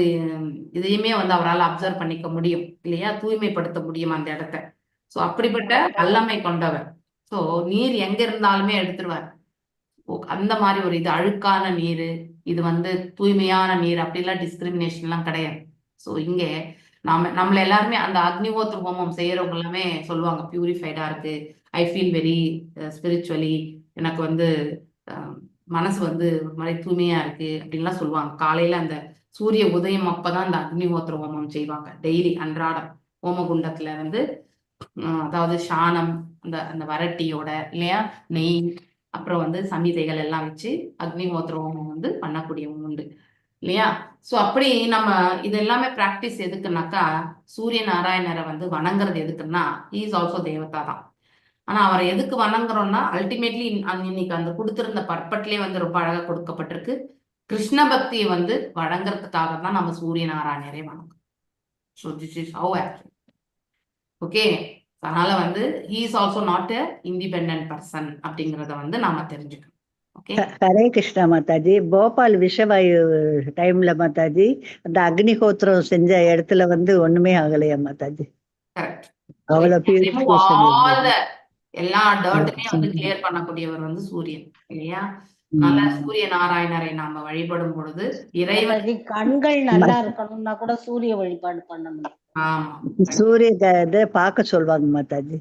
இதையுமே வந்து அவரால் அப்சர்வ் பண்ணிக்க முடியும் இல்லையா, தூய்மைப்படுத்த முடியும் அந்த இடத்த. ஸோ அப்படிப்பட்ட வல்லமை கொண்டவர். ஸோ நீர் எங்க இருந்தாலுமே எடுத்துருவார். அந்த மாதிரி ஒரு இது அழுக்கான நீர், இது வந்து தூய்மையான நீர் அப்படிலாம் டிஸ்கிரிமினேஷன்லாம் கிடையாது. ஸோ இங்கே நம்மள எல்லாருமே அந்த அக்னிஹோத்திர ஹோமம் செய்யறவங்க எல்லாமே சொல்லுவாங்க பியூரிஃபைடா இருக்கு, ஐ ஃபீல் வெரி ஸ்பிரிச்சுவலி, எனக்கு வந்து மனசு வந்து ஒரு மாதிரி தூய்மையா இருக்கு அப்படின்லாம் சொல்லுவாங்க. காலையில அந்த சூரிய உதயம் அப்பதான் அந்த அக்னிஹோத்திர ஹோமம் செய்வாங்க. டெய்லி அன்றாடம் ஹோமகுண்டத்துல வந்து அதாவது சாணம், அந்த அந்த வரட்டியோட இல்லையா, நெய், அப்புறம் வந்து சமிதைகள் எல்லாம் வச்சு அக்னிஹோத்திர ஹோமம் வந்து பண்ணக்கூடிய உண்டு இல்லையா. ஸோ அப்படி நம்ம இது எல்லாமே பிராக்டிஸ் எதுக்குன்னாக்கா, சூரிய நாராயணரை வந்து வணங்குறது எதுக்குன்னா இஸ் ஆல்சோ தேவதா தான். ஆனா அவரை எதுக்கு வணங்குறோம்னா அல்டிமேட்லி இன்னைக்கு அந்த கொடுத்திருந்த பர்பட்லயே வந்து ரொம்ப அழகா கொடுக்கப்பட்டிருக்கு. கிருஷ்ண பக்தியை வந்து வழங்குறதுக்காக தான் நம்ம சூரிய நாராயணரை வணங்குறோம். So this is how actually. Okay, அதனால வந்து he is also not a independent person அப்படிங்கறத வந்து நாம தெரிஞ்சுக்கணும். ஓகே, ஹரே கிருஷ்ணா மாதாஜி. போபால் விஷவாயு டைம்ல மாதாஜி அந்த அக்னிஹோத்திரம் செஞ்ச இடத்துல வந்து ஒண்ணுமே ஆகலையா மாதாஜி. கரெக்ட். அவ்வளவு பியூரிஃபிகேஷன் எல்லா டர்ட்டுமே வந்து கிளியர் பண்ணக்கூடியவர் வந்து சூரியன் இல்லையா. நல்ல சூரிய நாராயணரை நாம வழிபடும் பொழுது இறைவன் கண்கள் நல்லா இருக்கணும்னா கூட சூரிய வழிபாடு பண்ணணும். ஆமா, சூரிய இதை பார்க்க சொல்லுவாங்க மாதாஜி.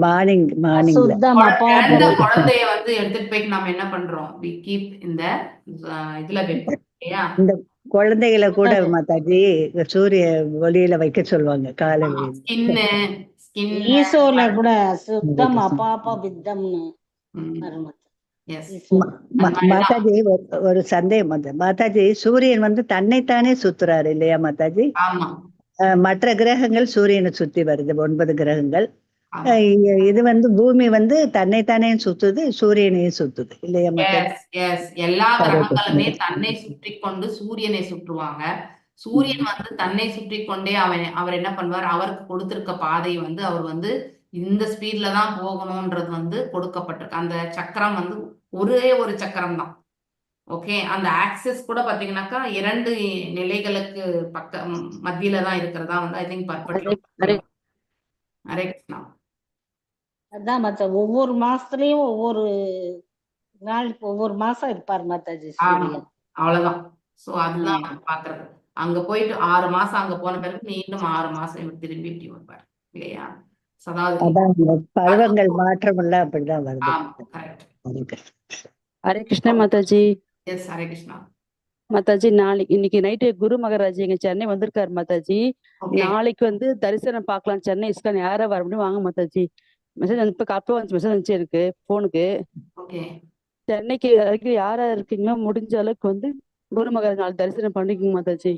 மார்னிங்ல குழந்தைய வந்து எடுத்துட்டு போயிட்டு நம்ம என்ன பண்றோம், we keep இந்த இதுல வைப்போம் இல்லையா. இந்த குழந்தைகளை கூட மாதாஜி சூரிய ஒளியில வைக்க சொல்லுவாங்க காலையில. ஈசோல கூட சுத்தம் அபாப வித்தம்னு மாதாஜி ஒரு சந்தேகம் வந்து மாதாஜி, சூரியன் வந்து தன்னைத்தானே சுத்துறாரு இல்லையா மாதாஜி. மற்ற கிரகங்கள் சூரியனை சுத்தி வருது, 9 கிரகங்கள். இது வந்து பூமி வந்து தன்னைத்தானே சுத்துது, சூரியனையும் சுத்துது இல்லையா மாதாஜி. எல்லா கிரகங்களுமே தன்னை சுற்றி கொண்டு சூரியனை சுற்றுவாங்க. சூரியன் வந்து தன்னை சுற்றி கொண்டே அவர் என்ன பண்ணுவார், அவருக்கு கொடுத்திருக்க பாதை வந்து அவர் வந்து இந்த ஸ்பீட்ல தான் போகணும்ன்றது வந்து கொடுக்கப்பட்டிருக்கு. அந்த சக்கரம் வந்து ஒரே ஒரு சக்கரம் தான். ஓகே, அந்த ஆக்சிஸ் கூட பாத்தீங்கன்னாக்கா 2 நிலைகளுக்கு மத்தியில தான் இருக்கிறதா வந்து I think perfect. Hare Krishna. அதான் மத்த ஒவ்வொரு மாசத்துலயும் ஒவ்வொரு நாளுக்கு ஒவ்வொரு மாசம் இருப்பார் மாதாஜி சூரியன். அவ்வளவுதான். சோ அதுதான் பாக்குறது. அங்க போயிட்டு 6 மாசம் அங்க போன பிறகு மீண்டும் 6 மாசம் இவர் திரும்பி இப்படி வருவார் இல்லையா. பருவங்கள் மாற்றம் எல்லாம் அப்படிதான் வருது. ஹரே கிருஷ்ணா மாதாஜி. எஸ், ஹரே கிருஷ்ணா மாதாஜி. இன்னைக்கு நைட்டு குரு மகராஜ் எங்க சென்னை வந்திருக்காரு மாதாஜி. நாளைக்கு வந்து தரிசனம் பார்க்கலாம் சென்னை இஸ்கான், யாரா வர முடியும் வாங்க மாதாஜி. மெசேஜ் மெசேஜ் வந்துச்சு எனக்கு போனுக்கு. சென்னைக்கு யாரா இருக்கீங்களோ முடிஞ்ச அளவுக்கு வந்து குரு மகராஜ் நாளைக்கு தரிசனம் பண்ணிக்கோங்க Mataji.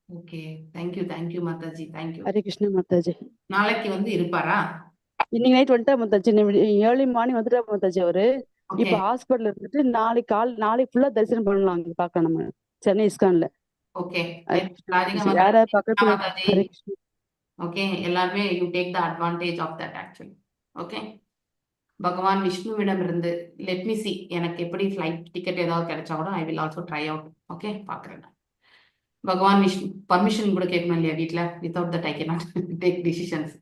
Okay, thank you Mataji, thank you. Hare Krishna Mataji. நாளைக்கு வந்து இருப்பாரா? இன்னைக்கு நைட் வந்துட்டா மாதாஜி, ஏர்லி மார்னிங் வந்துட்டா மாதாஜி. அவரு இப்ப ஹாஸ்பிட்டல் இருந்துட்டு நாளைக்கு ஃபுல்லா தரிசனம் பண்ணலாம், அங்க பார்க்கலாம் நம்ம சென்னை இஸ்கான்ல. ஓகே, யாரா பக்கத்துல. ஹரே கிருஷ்ணா. ஓகே, எல்லாருமே you take the advantage of that actually. Okay, பகவான் விஷ்ணுவிடம் இருந்து லெட் மீ சி, எனக்கு எப்படி ஃபிளைட் டிக்கெட் ஏதாவது கிடைச்சா கூட I will also try out. Okay, பாக்குறேன். பகவான் விஷ்ணு பர்மிஷன் கூட கேட்கணும் இல்லையா வீட்டுல. Without that I cannot take decisions.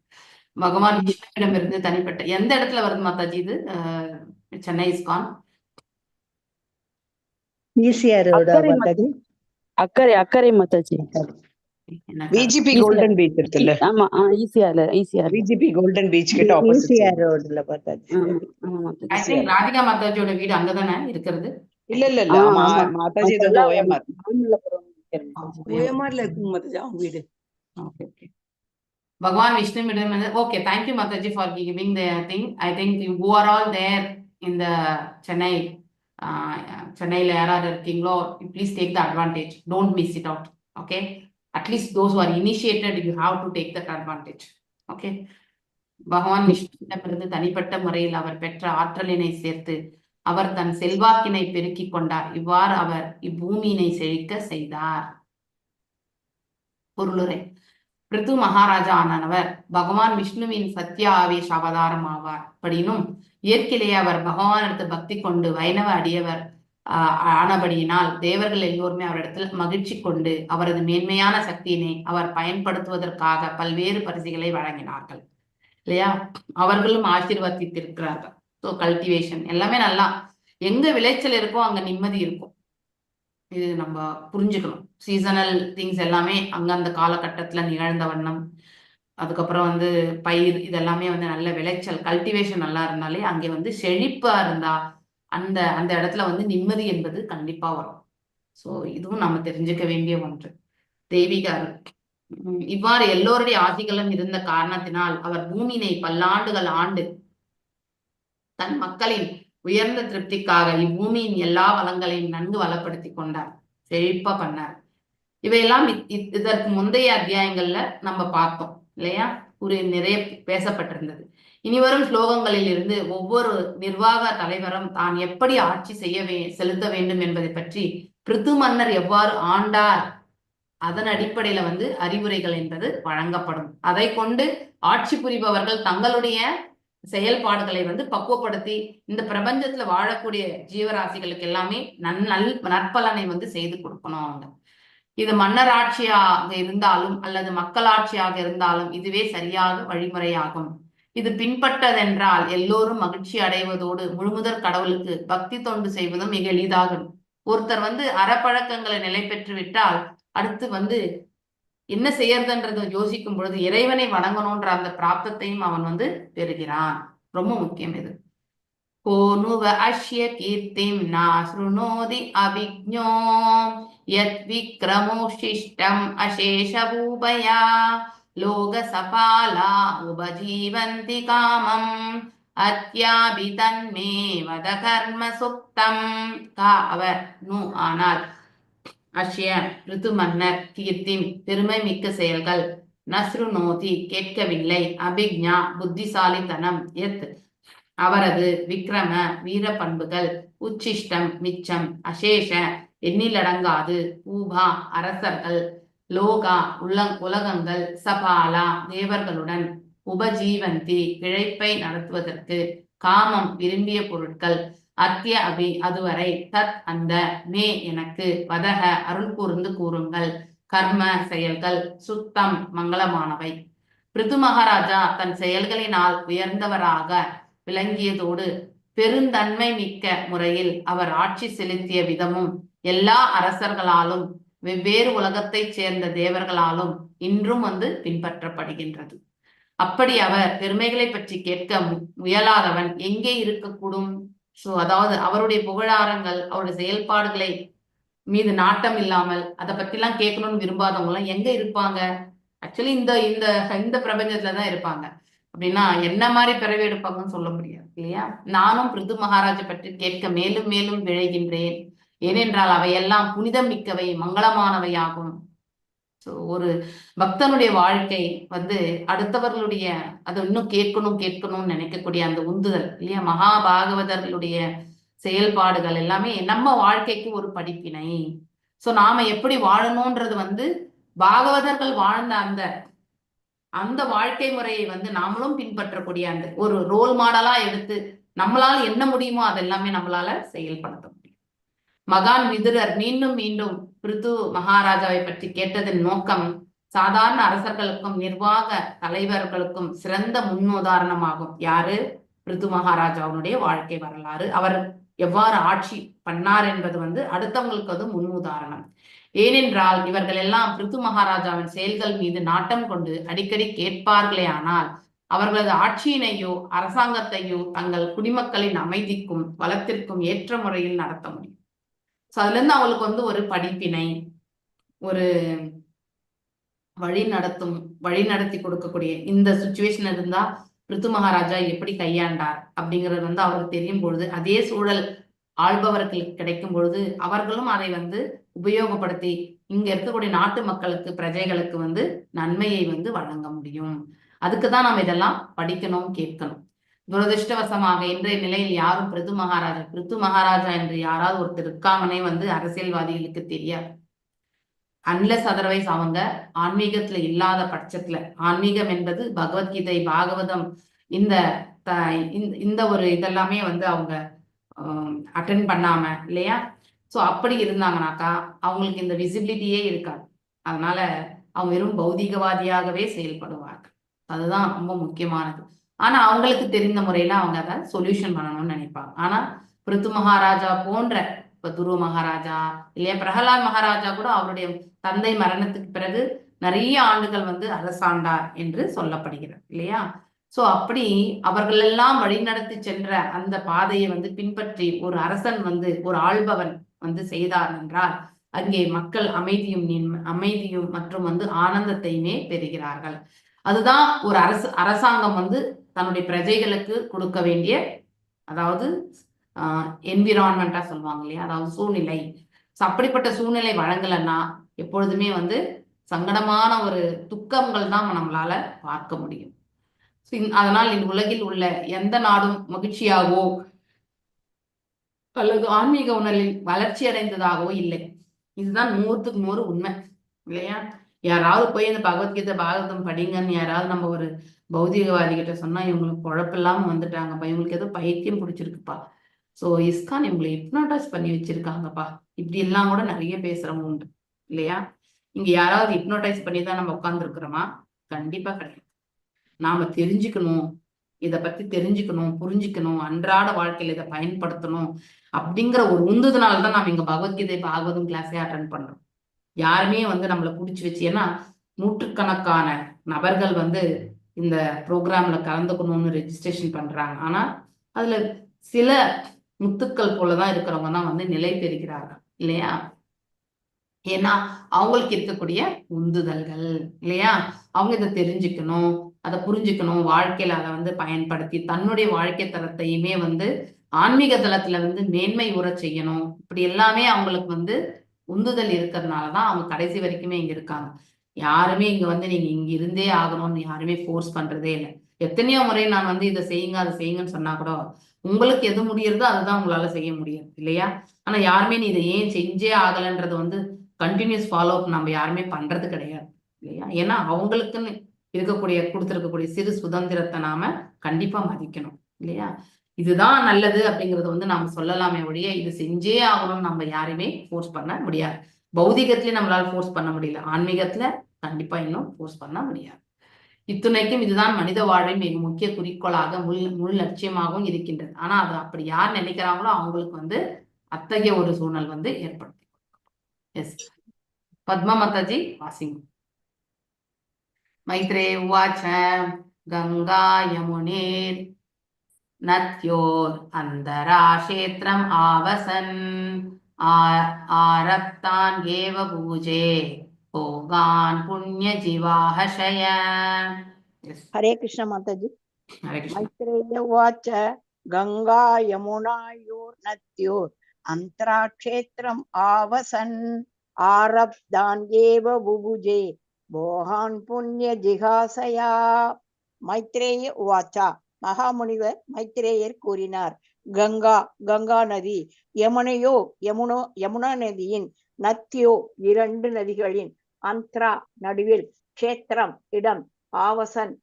பகவான் விஷ்ணுவிடம் இருந்து தனிப்பட்ட எந்த இடத்துல வருது மாதாஜி இது? Chennai ISKCON? ECR ரோடா அக்கறை மாதாஜி? அக்கறை மாதாஜி. விஜிபி கோல்டன் பீச் இருக்குல்ல, ஆமா ஈசிஆர்ல விஜிபி கோல்டன் பீச் கிட்ட ஆப்போசிட் ECR ரோடுல மாதாஜி. I think ராதிகா மாதாஜியோட வீடு அங்கதானே இருக்கிறது. இல்ல இல்ல இல்ல ஆமா மாதாஜி இது வந்து OMR. OMRல இருக்குங்க மாதாஜி அவங்க வீடு. Okay. Bhagwan Vishnu Midam. Okay, thank you Mataji for giving the thing. I think who are all there in the Chennai la யாராவது இருக்கீங்களோ, please take the advantage. Don't miss it out. Okay. At least those who are initiated, you have to take that advantage. Okay. பகவான் விஷ்ணுவிடமிருந்து தனிப்பட்ட முறையில் அவர் பெற்ற ஆற்றலினை சேர்த்து அவர் தன் செல்வாக்கினை பெருக்கிக் கொண்டார். இவ்வாறு அவர் இப்பூமியினை செழிக்க செய்தார். பொருளுரை. பிருது மகாராஜா ஆனவர் பகவான் விஷ்ணுவின் சத்ய ஆவேஷ அவதாரம் ஆவார். அப்படின்னும் இயற்கையிலேயே அவர் பகவானிடத்து பக்தி கொண்டு வைணவ அடியவர் ஆனபடியினால் தேவர்கள் எல்லோருமே அவரிடத்தில் மகிழ்ச்சி கொண்டு அவரது மேன்மையான சக்தியினை அவர் பயன்படுத்துவதற்காக பல்வேறு பரிசுகளை வழங்கினார்கள். இல்லையா? அவர்களும் ஆசீர்வதித்திருக்கிறார்கள். ஸோ கல்டிவேஷன் எல்லாமே நல்லா, எங்க விளைச்சல் இருக்கோ அங்க நிம்மதி இருக்கும். இது நம்ம புரிஞ்சுக்கணும். சீசனல் திங்ஸ் எல்லாமே அங்க அந்த காலகட்டத்துல நிகழ்ந்த வண்ணம், அதுக்கப்புறம் வந்து பயிர் இதெல்லாமே வந்து நல்ல விளைச்சல் கல்டிவேஷன் நல்லா இருந்தாலே அங்கே வந்து செழிப்பா இருந்தா அந்த அந்த இடத்துல வந்து நிம்மதி என்பது கண்டிப்பா வரும். ஸோ இதுவும் நம்ம தெரிஞ்சுக்க வேண்டிய ஒன்று. தெய்வீக அருள். இவ்வாறு எல்லோருடைய ஆசிகளும் இருந்த காரணத்தினால் அவர் பூமியினை பல்லாண்டுகள் ஆண்டு தன் மக்களின் உயர்ந்த திருப்திக்காக இப்பூமியின் எல்லா வளங்களையும் நன்கு வளப்படுத்தி கொண்டார், செழிப்பா பண்ணார். இவையெல்லாம் இதற்கு முந்தைய அத்தியாயங்கள்ல நம்ம பார்த்தோம் இல்லையா? நிறைய பேசப்பட்டிருந்தது. இனிவரும் ஸ்லோகங்களில் இருந்து ஒவ்வொரு நிர்வாக தலைவரும் தான் எப்படி ஆட்சி செலுத்த வேண்டும் என்பதை பற்றி பிருது மன்னர் எவ்வாறு ஆண்டார் அதன் அடிப்படையில வந்து அறிவுரைகள் என்பது வழங்கப்படும். அதை கொண்டு ஆட்சி புரிபவர்கள் தங்களுடைய செயல்பாடுகளை வந்து பக்குவப்படுத்தி இந்த பிரபஞ்சத்துல வாழக்கூடிய ஜீவராசிகளுக்கு எல்லாமே நற்பலனை வந்து செய்து கொடுக்கணும் அவங்க. இது மன்னர் ஆட்சியாக இருந்தாலும் அல்லது மக்களாட்சியாக இருந்தாலும் இதுவே சரியாக வழிமுறையாகும். இது பின்பற்றதென்றால் எல்லோரும் மகிழ்ச்சி அடைவதோடு முழுமுதற் கடவுளுக்கு பக்தி தொண்டு செய்வதும் மிக எளிதாகும். ஒருத்தர் வந்து அறப்பழக்கங்களை நிலை பெற்று விட்டால் அடுத்து வந்து என்ன செய்யறதுன்றத யோசிக்கும் பொழுது இறைவனை வணங்கணும்ன்ற அந்த பிராப்தத்தையும் அவன் வந்து பெறுகிறான். ரொம்ப முக்கியம் இது. கோனுவ அஷ்ய கீர்த்திம் நாஸ்ருணோதி அவிக்ஞோ யத் விக்ரமோஷிஷ்டம் அசேஷபூபயா லோக சபாலா உபஜீவந்தி காமம் அத்யாபிதன்மே வத கர்ம சுப்தம். அவர் ஆனால் அஷ்ய ரிது மன்னர் கீர்த்திம் பெருமை மிக்க செயல்கள், நஸ்ருநோதி கேட்கவில்லை, அபிக்ஞா புத்திசாலித்தனம், எத் அவரது விக்ரம வீர பண்புகள், உச்சிஷ்டம் மிச்சம், அசேஷ எண்ணிலடங்காது, பூபா அரசர்கள், லோகா உலகங்கள், சபாலா தேவர்களுடன், உபஜீவந்தி பிழைப்பை நடத்துவதற்கு, காமம் விரும்பிய பொருட்கள், அத்திய அபி அதுவரை, தத் அந்த, மே எனக்கு, வதக அருள் கூர்ந்து கூறுங்கள், கர்ம செயல்கள், சுத்தம் மங்களமானவை. பிருது மகாராஜா தன் செயல்களினால் உயர்ந்தவராக விளங்கியதோடு பெருந்தன்மை மிக்க முறையில் அவர் ஆட்சி செலுத்திய விதமும் எல்லா அரசர்களாலும் வெவ்வேறு உலகத்தைச் சேர்ந்த தேவர்களாலும் இன்றும் வந்து பின்பற்றப்படுகின்றது. அப்படி அவர் பெருமைகளை பற்றி கேட்க முயலாதவன் எங்கே இருக்கக்கூடும்? சோ அதாவது அவருடைய புகழாரங்கள் அவருடைய செயல்பாடுகளை மீது நாட்டம் இல்லாமல் அதை பத்தி எல்லாம் கேட்கணும்னு விரும்பாதவங்க எல்லாம் எங்க இருப்பாங்க? ஆக்சுவலி இந்த இந்த இந்த பிரபஞ்சத்துலதான் இருப்பாங்க. அப்படின்னா என்ன மாதிரி பிறவி எடுப்பாங்கன்னு சொல்ல முடியாது இல்லையா? நானும் பிருது மகாராஜை பற்றி கேட்க மேலும் மேலும் விழைகின்றேன். ஏனென்றால் அவையெல்லாம் புனிதம் மிக்கவை, மங்களமானவையாகும். ஸோ ஒரு பக்தனுடைய வாழ்க்கை வந்து அடுத்தவர்களுடைய அதை இன்னும் கேட்கணும்னு நினைக்கக்கூடிய அந்த உந்துதல் இல்லையா? மகாபாகவதர்களுடைய செயல்பாடுகள் எல்லாமே நம்ம வாழ்க்கைக்கு ஒரு படிப்பினை. ஸோ நாம எப்படி வாழணும்ன்றது வந்து பாகவதர்கள் வாழ்ந்த அந்த அந்த வாழ்க்கை முறையை வந்து நாமளும் பின்பற்றக்கூடிய அந்த ஒரு ரோல் மாடலா எடுத்து நம்மளால என்ன முடியுமோ அதெல்லாமே நம்மளால செயல்படுத்த முடியும். மகான் விதுரர் மீண்டும் மீண்டும் பிருது மகாராஜாவை பற்றி கேட்டதன் நோக்கம் சாதாரண அரசர்களுக்கும் நிர்வாக தலைவர்களுக்கும் சிறந்த முன்னுதாரணமாகும். யாரு? பிருது மகாராஜாவுடைய வாழ்க்கை வரலாறு, அவர் எவ்வாறு ஆட்சி பண்ணார் என்பது அடுத்தவங்களுக்கு அது முன்னுதாரணம். ஏனென்றால் இவர்கள் எல்லாம் பிருது மகாராஜாவின் செயல்கள் மீது நாட்டம் கொண்டு அடிக்கடி கேட்பார்களே ஆனால் அவர்களது ஆட்சியினையோ அரசாங்கத்தையோ தங்கள் குடிமக்களின் அமைதிக்கும் வளத்திற்கும் ஏற்ற முறையில் நடத்த முடியும். சோ அதுல இருந்து அவங்களுக்கு ஒரு படிப்பினை, ஒரு வழி நடத்தி கொடுக்கக்கூடிய இந்த சுச்சுவேஷன் இருந்தா பிருது மகாராஜா எப்படி கையாண்டார் அப்படிங்கிறது அவருக்கு தெரியும் பொழுது, அதே சூழல் ஆள்பவர்களுக்கு கிடைக்கும் பொழுது அவர்களும் அதை உபயோகப்படுத்தி இங்க இருக்கக்கூடிய நாட்டு மக்களுக்கு, பிரஜைகளுக்கு நன்மையை வழங்க முடியும். அதுக்குதான் நம்ம இதெல்லாம் படிக்கணும், கேட்கணும். துரதிருஷ்டவசமாக இன்றைய நிலையில் யாரும் பிருது மகாராஜா என்று யாராவது ஒருத்தர் இருக்காங்கன்னே அரசியல்வாதிகளுக்கு தெரியாது. அன்லெஸ் அதர்வைஸ் அவங்க ஆன்மீகத்துல இல்லாத பட்சத்துல, ஆன்மீகம் என்பது பகவத்கீதை, பாகவதம், இந்த ஒரு இதெல்லாமே அவங்க அட்டென்ட் பண்ணாம இல்லையா. சோ அப்படி இருந்தாங்கனாக்கா அவங்களுக்கு இந்த விசிபிலிட்டியே இருக்காது. அதனால அவங்க வெறும் பௌதிகவாதியாகவே செயல்படுவார்கள். அதுதான் ரொம்ப முக்கியமானது. ஆனா அவங்களுக்கு தெரிந்த முறையில அவங்க அதை சொல்யூஷன் பண்ணணும்னு நினைப்பாங்க. ஆனா பிருது மகாராஜா போன்ற, இப்ப துருவ மகாராஜா இல்லையா, பிரகலாத் மகாராஜா கூட அவருடைய தந்தை மரணத்துக்கு பிறகு நிறைய ஆண்டுகள் அரசாண்டார் என்று சொல்லப்படுகிறது இல்லையா. சோ அப்படி அவர்கள் எல்லாம் வழிநடத்தி சென்ற அந்த பாதையை பின்பற்றி ஒரு அரசன் ஒரு ஆள்பவன் செய்தார் என்றால் அங்கே மக்கள் அமைதியும் மற்றும் ஆனந்தத்தையுமே பெறுகிறார்கள். அதுதான் ஒரு அரசாங்கம் தன்னுடைய பிரஜைகளுக்கு கொடுக்க வேண்டிய, அதாவது என்விரான்மெண்டா சொல்லுவாங்க இல்லையா, அதாவது சூழ்நிலை. அப்படிப்பட்ட சூழ்நிலை வழங்கலைன்னா எப்பொழுதுமே சங்கடமான ஒரு துக்கங்கள் தான் நம்மளால பார்க்க முடியும். அதனால் இந்த உலகில் உள்ள எந்த நாடும் மகிழ்ச்சியாகவோ அல்லது ஆன்மீக உணர்வில் வளர்ச்சி அடைந்ததாகவோ இல்லை. இதுதான் 100க்கு 100 உண்மை இல்லையா. யாராவது போய் இந்த பகவத்கீதை பாகவதம் படிங்கன்னு யாராவது நம்ம ஒரு பௌதிகவாதி கிட்ட சொன்னா இவங்களுக்கு குழப்பில்லாம வந்துட்டாங்கப்பா, இவங்களுக்கு ஏதோ பைத்தியம் பிடிச்சிருக்குப்பா, சோ இஸ்கான் இவங்களை ஹிப்னோடைஸ் பண்ணி வச்சிருக்காங்கப்பா, இப்படி எல்லாம் கூட நிறைய பேசுறவங்க உண்டு இல்லையா. இங்க யாராவது ஹிப்னோடைஸ் பண்ணி தான் நம்ம உட்கார்ந்துருக்கிறோமா? கண்டிப்பா கிடையாது. நாம தெரிஞ்சுக்கணும், இதை பத்தி தெரிஞ்சுக்கணும், புரிஞ்சுக்கணும், அன்றாட வாழ்க்கையில இதை பயன்படுத்தணும் அப்படிங்கிற ஒரு உந்துதனால்தான் நாம இங்க பகவத்கீதை பாகவதம் கிளாஸே அட்டென்ட் பண்றோம். யாருமே நம்மளை பிடிச்சி வச்சு, ஏன்னா நூற்றுக்கணக்கான நபர்கள் இந்த ப்ரோக்ராம்ல கலந்துக்கணும்னு ரெஜிஸ்ட்ரேஷன் பண்றாங்க. ஆனா அதுல சில முத்துக்கள் போலதான் இருக்கிறவங்க தான் நிலை பெறுகிறார்கள் இல்லையா. ஏன்னா அவங்களுக்கு இருக்கக்கூடிய உந்துதல்கள் இல்லையா. அவங்க இதை தெரிஞ்சுக்கணும், அதை புரிஞ்சுக்கணும், வாழ்க்கையில அதை பயன்படுத்தி தன்னுடைய வாழ்க்கை தரத்தையுமே ஆன்மீக தளத்துல மேன்மை உற செய்யணும். இப்படி எல்லாமே அவங்களுக்கு உந்துதல் இருக்கிறதுனாலதான் அவங்க கடைசி வரைக்குமே இங்க இருக்காங்க. யாருமே இங்க நீங்க இங்க இருந்தே ஆகணும்னு யாருமே ஃபோர்ஸ் பண்றதே இல்லை. எத்தனையோ முறை நான் இதை செய்யுங்க அதை செய்யுங்கன்னு சொன்னா கூட உங்களுக்கு எது முடியறதோ அதுதான் உங்களால செய்ய முடியாது இல்லையா. ஆனா யாருமே நீ இதை ஏன் செஞ்சே ஆகலன்றது கண்டினியூஸ் ஃபாலோ அப் நம்ம யாருமே பண்றது கிடையாது இல்லையா. ஏன்னா அவங்களுக்குன்னு கொடுத்திருக்கக்கூடிய சிறு சுதந்திரத்தை நாம கண்டிப்பா மதிக்கணும் இல்லையா. இதுதான் நல்லது அப்படிங்கறது நாம சொல்லலாமே ஒழிய இது செஞ்சே ஆகணும்னு நம்ம யாருமே ஃபோர்ஸ் பண்ண முடியாது. பௌதிகத்திலே நம்மளால ஃபோர்ஸ் பண்ண முடியல, ஆன்மீகத்துல கண்டிப்பா இன்னும் ஃபோர்ஸ் பண்ண முடியாது. இத்துணைக்கும் இதுதான் மனித வாழ்வின் மிக முக்கிய குறிக்கோளாக முள் லட்சியமாகவும் இருக்கின்றது. ஆனா அது அப்படி யார் நினைக்கிறாங்களோ அவங்களுக்கு அத்தகைய ஒரு சூழல் ஏற்படுத்தி. எஸ் பத்மா மாதாஜி வாசிங்க. மைத்ரே உவாச்ச கங்கா யமுனேர் நத்யோர் அந்தரா க்ஷேத்ரம் ஆவசன் ஆரப்தான் ஏவ பூஜே போகான் புண்ணிய ஜீவாஹஷய. ஹரே கிருஷ்ண மாதாஜி. ஹரே கிருஷ்ண. மைத்ரேய உவாச்ச கங்கா யமுனாயோர் நத்யோர் அந்தரா க்ஷேத்ரம் ஆவசன் ஆரப்தான் ஏவ புபுஜே போகான் புண்ணிய ஜிகாசயா. மைத்ரேய உவாச்சா, மகாமுனிவர் மைத்ரேயர் கூறினார், கங்கா நதி யமுனா நதியின் நத்தியோ 2 நதிகளின் அந்தரா நடுவில், க்ஷேத்திரம் இடம், ஆவசன்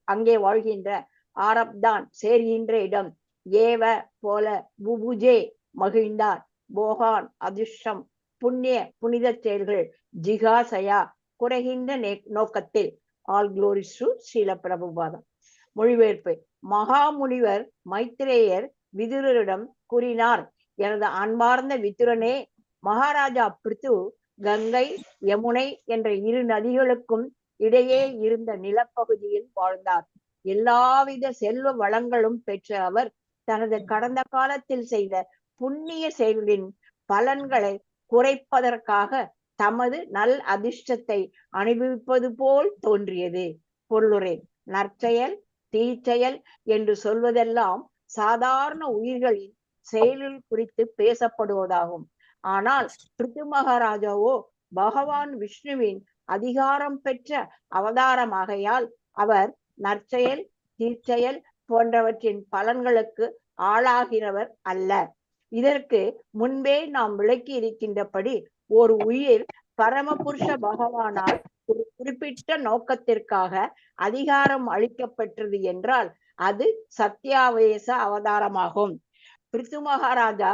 அங்கே வாழ்கின்ற, ஆரப்தான் சேர்கின்ற இடம், ஏவ போல, புபுஜே மகிழ்ந்தார், போகான் அதிர்ஷ்டம், புனித செயல்கள், ஜிகாசயா குறைகின்ற நோக்கத்தில். All glories to Srila Prabhupada. மொழிபெயர்ப்பு. மகாமுனிவர் மைத்ரேயர் விதுரரிடம் கூறினார், எனது அன்பார்ந்த விதுரனே, மகாராஜா பிருத்து கங்கை யமுனை என்ற இரு நதிகளுக்கும் இடையே இருந்த நிலப்பகுதியில் வாழ்ந்தார். எல்லாவித செல்வ வளங்களும் பெற்ற அவர் தனது கடந்த காலத்தில் செய்த புண்ணிய செயல்களின் பலன்களை குறைப்பதற்காக தமது நல் அதிர்ஷ்டத்தை அனுபவிப்பது போல் தோன்றியது. பொருளுரை. நற்செயல் தீச்செயல் என்று சொல்வதெல்லாம் சாதாரண உயிர்களின் செயலில் குறித்து பேசப்படுவதாகும். ஆனால் பிருத்து மகாராஜாவோ பகவான் விஷ்ணுவின் அதிகாரம் பெற்ற அவதாரமாகையால் அவர் நற்செயல் தீச்செயல் போன்றவற்றின் பலன்களுக்கு ஆளாகிறவர் அல்ல. இதற்கு முன்பே நாம் விளக்கி இருக்கின்றபடி ஒரு உயிர் பரமபுருஷ பகவானால் ஒரு குறிப்பிட்ட நோக்கத்திற்காக அதிகாரம் அளிக்கப்பெற்றது என்றால் அது சத்தியாவேச அவதாரமாகும். பிருத்து மகாராஜா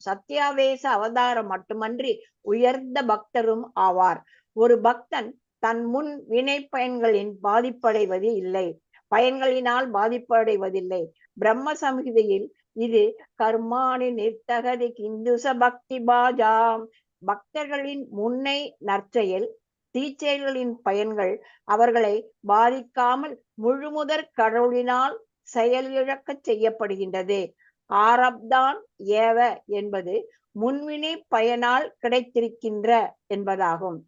சத்தியாவேச அவதாரம் மட்டுமன்றி உயர்ந்த பக்தரும் ஆவார். ஒரு பக்தன் தன் முன் வினை பயன்களின் பாதிப்படைவது இல்லை, பயன்களினால் பாதிப்படைவதில்லை. பிரம்ம சம்ஹிதையில் இது கர்மாணி நிர்த்தகதி கிந்துச பக்தி பாஜாம். பக்தர்களின் முன்னை நற்செயல் தீச்செயல்களின் பயன்கள் அவர்களை பாதிக்காமல் முழுமுதற் கடவுளினால் செயல் இழக்க செய்யப்படுகின்றது. ஆரப்தான் ஏவ என்பது முன்வினை பயனால் கிடைத்திருக்கின்ற என்பதாகும்.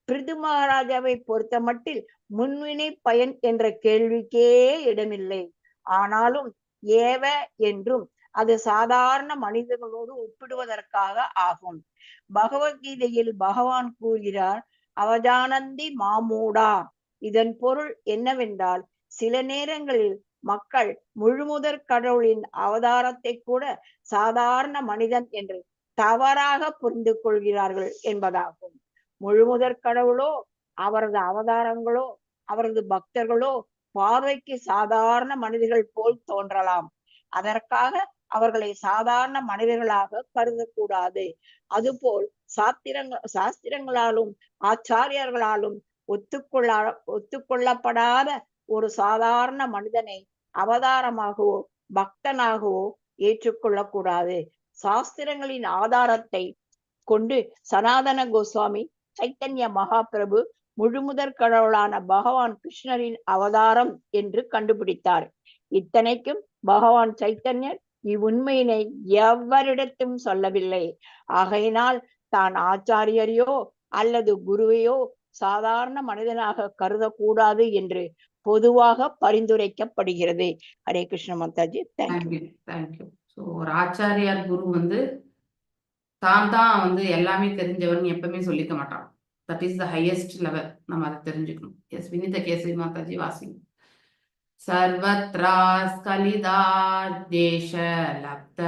பிருது மகாராஜாவை பொறுத்த மட்டில் முன்வினை பயன் என்ற கேள்விக்கே இடமில்லை. ஆனாலும் ஏவ என்றும் அது சாதாரண மனிதர்களோடு ஒப்பிடுவதற்காக ஆகும். பகவத்கீதையில் பகவான் கூறுகிறார், அவஜானந்தி மாமூடா. இதன் பொருள் என்னவென்றால், சில நேரங்களில் மக்கள் முழுமுதற் கடவுளின் அவதாரத்தை கூட சாதாரண மனிதன் என்று தவறாக புரிந்து கொள்கிறார்கள் என்பதாகும். முழுமுதற் கடவுளோ அவரது அவதாரங்களோ அவரது பக்தர்களோ பார்வைக்கு சாதாரண மனிதர்கள் போல் தோன்றலாம். அதற்காக அவர்களை சாதாரண மனிதர்களாக கருதக்கூடாது. அதுபோல் சாஸ்திரங்களாலும் ஆச்சாரியர்களாலும் ஒத்துக்கொள்ளப்படாத ஒரு சாதாரண மனிதனை அவதாரமாகவோ பக்தனாகவோ ஏற்றுக்கொள்ளக்கூடாது. சாஸ்திரங்களின் ஆதாரத்தை கொண்டு சனாதன கோஸ்வாமி சைத்தன்ய மகாபிரபு முழுமுதற் கடவுளான பகவான் கிருஷ்ணரின் அவதாரம் என்று கண்டுபிடித்தார். இத்தனைக்கும் பகவான் சைத்தன்யர் இவ்வுண்மையினை எவரிடத்தும் சொல்லவில்லை. ஆகையினால் தான் ஆச்சாரியரையோ அல்லது குருவையோ சாதாரண மனிதனாக கருதக்கூடாது என்று பொதுவாக பரிந்துரைக்கப்படுகிறது. ஹரே கிருஷ்ண மாதாஜி. தேங்க்யூ. ஸோ ஒரு ஆச்சாரியார் குரு தான் எல்லாமே தெரிஞ்சவர்னு எப்பவுமே சொல்லிக்க மாட்டான். That is the highest level. நம்ம அதை தெரிஞ்சுக்கணும். எஸ் வினித கேசரி மாதாஜி வாசிங்க. சர்வத்ராஸ்கலிதா தேச லப்த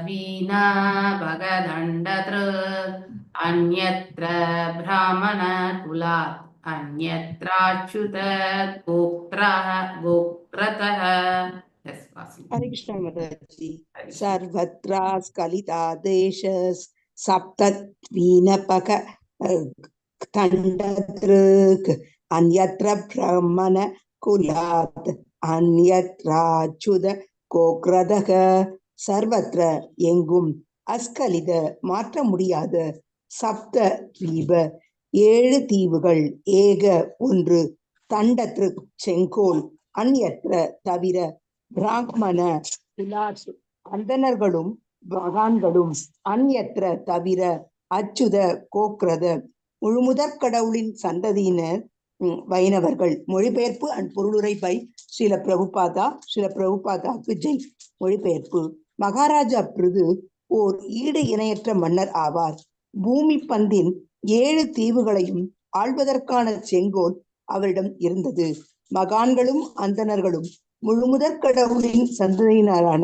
வீணா பகதண்டத்ர அந்யத்ர பிராமண குலாத் அந்யத்ராச்சுத கோப்ரதः. எஸ் வாசிங்க. हरे कृष्ण माताजी. सर्वत्र स्खलिता देशस् सप्तत्वीनपक தண்டத்ருக் அந்யத்ர பிரம்மண குலாத் அந்யத்ராச்சுத கோக்ரதக. சர்வத்ர எங்கும், அஸ்கலித மாற்ற முடியாத, சப்த தீப 7 தீவுகள், ஏக ஒன்று, தண்டத்ரு செங்கோல், அந்யத்ர தவிர, பிராமண குலாத் அந்தணர்களும் மகான்களும், அந்யத்ர தவிர, அச்சுத கோக்ரத முழுமுதற் கடவுளின் சந்ததியினர் வைணவர்கள். மொழிபெயர்ப்பு அண்ட் பொருளுரை பை ஸ்ரீல பிரபுபாதாக்கு ஜெய். மொழிபெயர்ப்பு. மகாராஜா பிருது ஓர் ஈடு இணையற்ற மன்னர் ஆவார். பூமி பந்தின் 7 தீவுகளையும் ஆள்வதற்கான செங்கோல் அவரிடம் இருந்தது. மகான்களும் அந்தணர்களும் முழுமுதற் கடவுளின் சந்ததியினரான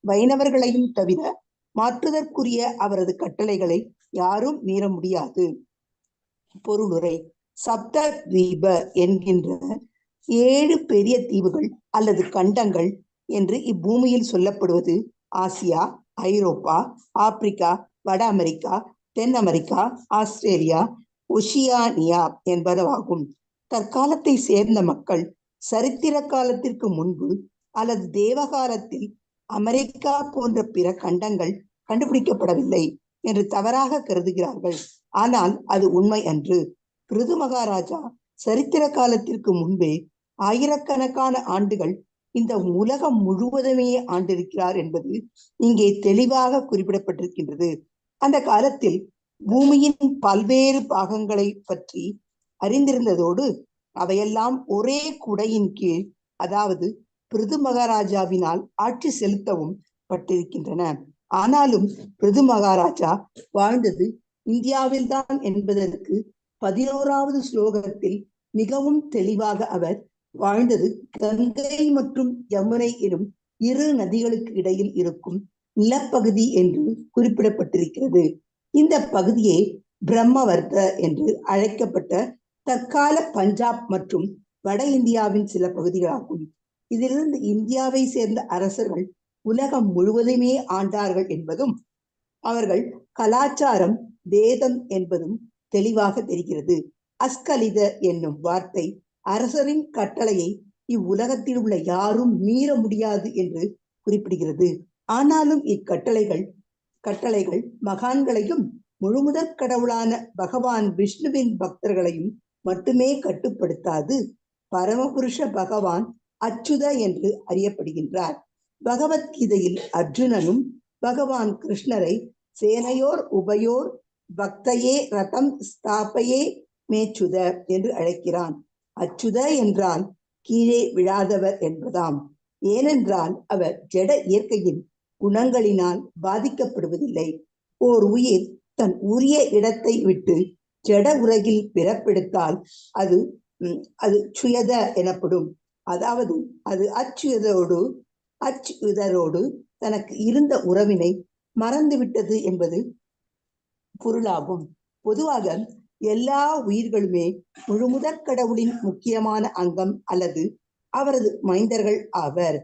வைணவர்களையும் தவிர மாற்றுதற்குரிய அவரது கட்டளைகளை யாரும் மீற முடியாது. பொருளுரை. சப்த தீப என்கின்ற 7 பெரிய தீவுகள் அல்லது கண்டங்கள் என்று இப்பூமியில் சொல்லப்படுவது ஆசியா, ஐரோப்பா, ஆப்பிரிக்கா, வட அமெரிக்கா, தென் அமெரிக்கா, ஆஸ்திரேலியா, ஒஷியானியா என்பதாகும். தற்காலத்தை சேர்ந்த மக்கள் சரித்திர காலத்திற்கு முன்பு அல்லது தேவகாலத்தில் அமெரிக்கா போன்ற பிற கண்டங்கள் கண்டுபிடிக்கப்படவில்லை என்று தவறாக கருதுகிறார்கள். ஆனால் அது உண்மை அன்று. பிருது மகாராஜா சரித்திர காலத்திற்கு முன்பே ஆயிரக்கணக்கான ஆண்டுகள் இந்த உலகம் முழுவதுமே ஆண்டிருக்கிறார் என்பது இங்கே தெளிவாக குறிப்பிடப்பட்டிருக்கின்றது. அந்த காலத்தில் பூமியின் பல்வேறு பாகங்களை பற்றி அறிந்திருந்ததோடு அவையெல்லாம் ஒரே குடையின் கீழ், அதாவது பிருது மகாராஜாவினால் ஆட்சி செலுத்தவும் பட்டிருக்கின்றன. ஆனாலும் பிருது மகாராஜா வாழ்ந்தது இந்தியாவில் தான் என்பதற்கு 11வது ஸ்லோகத்தில் மிகவும் தெளிவாக அவர் வாழ்ந்தது கங்கை மற்றும் யமுனை எனும் இரு நதிகளுக்கு இடையில் இருக்கும் நிலப்பகுதி என்று குறிப்பிடப்பட்டிருக்கிறது. இந்த பகுதியே பிரம்மவர்த்த என்று அழைக்கப்பட்ட தற்கால பஞ்சாப் மற்றும் வட இந்தியாவின் சில பகுதிகளாகும். இதிலிருந்து இந்தியாவை சேர்ந்த அரசர்கள் உலகம் முழுவதுமே ஆண்டார்கள் என்பதும் அவர்கள் கலாச்சாரம் வேதம் என்பதும் தெளிவாக தெரிகிறது. அஸ்கலித என்னும் வார்த்தை அரசரின் கட்டளையை இவ்வுலகத்தில் உள்ள யாரும் மீற முடியாது என்று குறிப்பிடுகிறது. ஆனாலும் இக்கட்டளைகள் மகான்களையும் முழுமுதற் கடவுளான பகவான் விஷ்ணுவின் பக்தர்களையும் மட்டுமே கட்டுப்படுத்தாது. பரமபுருஷ பகவான் அச்சுத என்று அறியப்படுகின்றார். பகவத்கீதையில் அர்ஜுனனும் பகவான் கிருஷ்ணரை சேனையோர் உபயோர் பக்தையே ரதம் ஸ்தாபையே மேச்சுத என்று அழைக்கிறான். அச்சுத என்றால் கீழே விழாதவர் என்பதாம். ஏனென்றால் அவர் ஜட இயற்கையின் குணங்களினால் பாதிக்கப்படுவதில்லை. ஓர் உயிர் தன் உரிய இடத்தை விட்டு ஜட உலகில் பிறப்பெடுத்தால் அது சுயத எனப்படும். அதாவது அது அச்சுதரோடு தனக்கு இருந்த உறவினை மறந்துவிட்டது என்பது பொருளாகும். பொதுவாக எல்லா உயிர்களுமே முழுமுதற் கடவுளின் முக்கியமான அங்கம் அல்லது அவரது மைந்தர்கள் ஆவர்.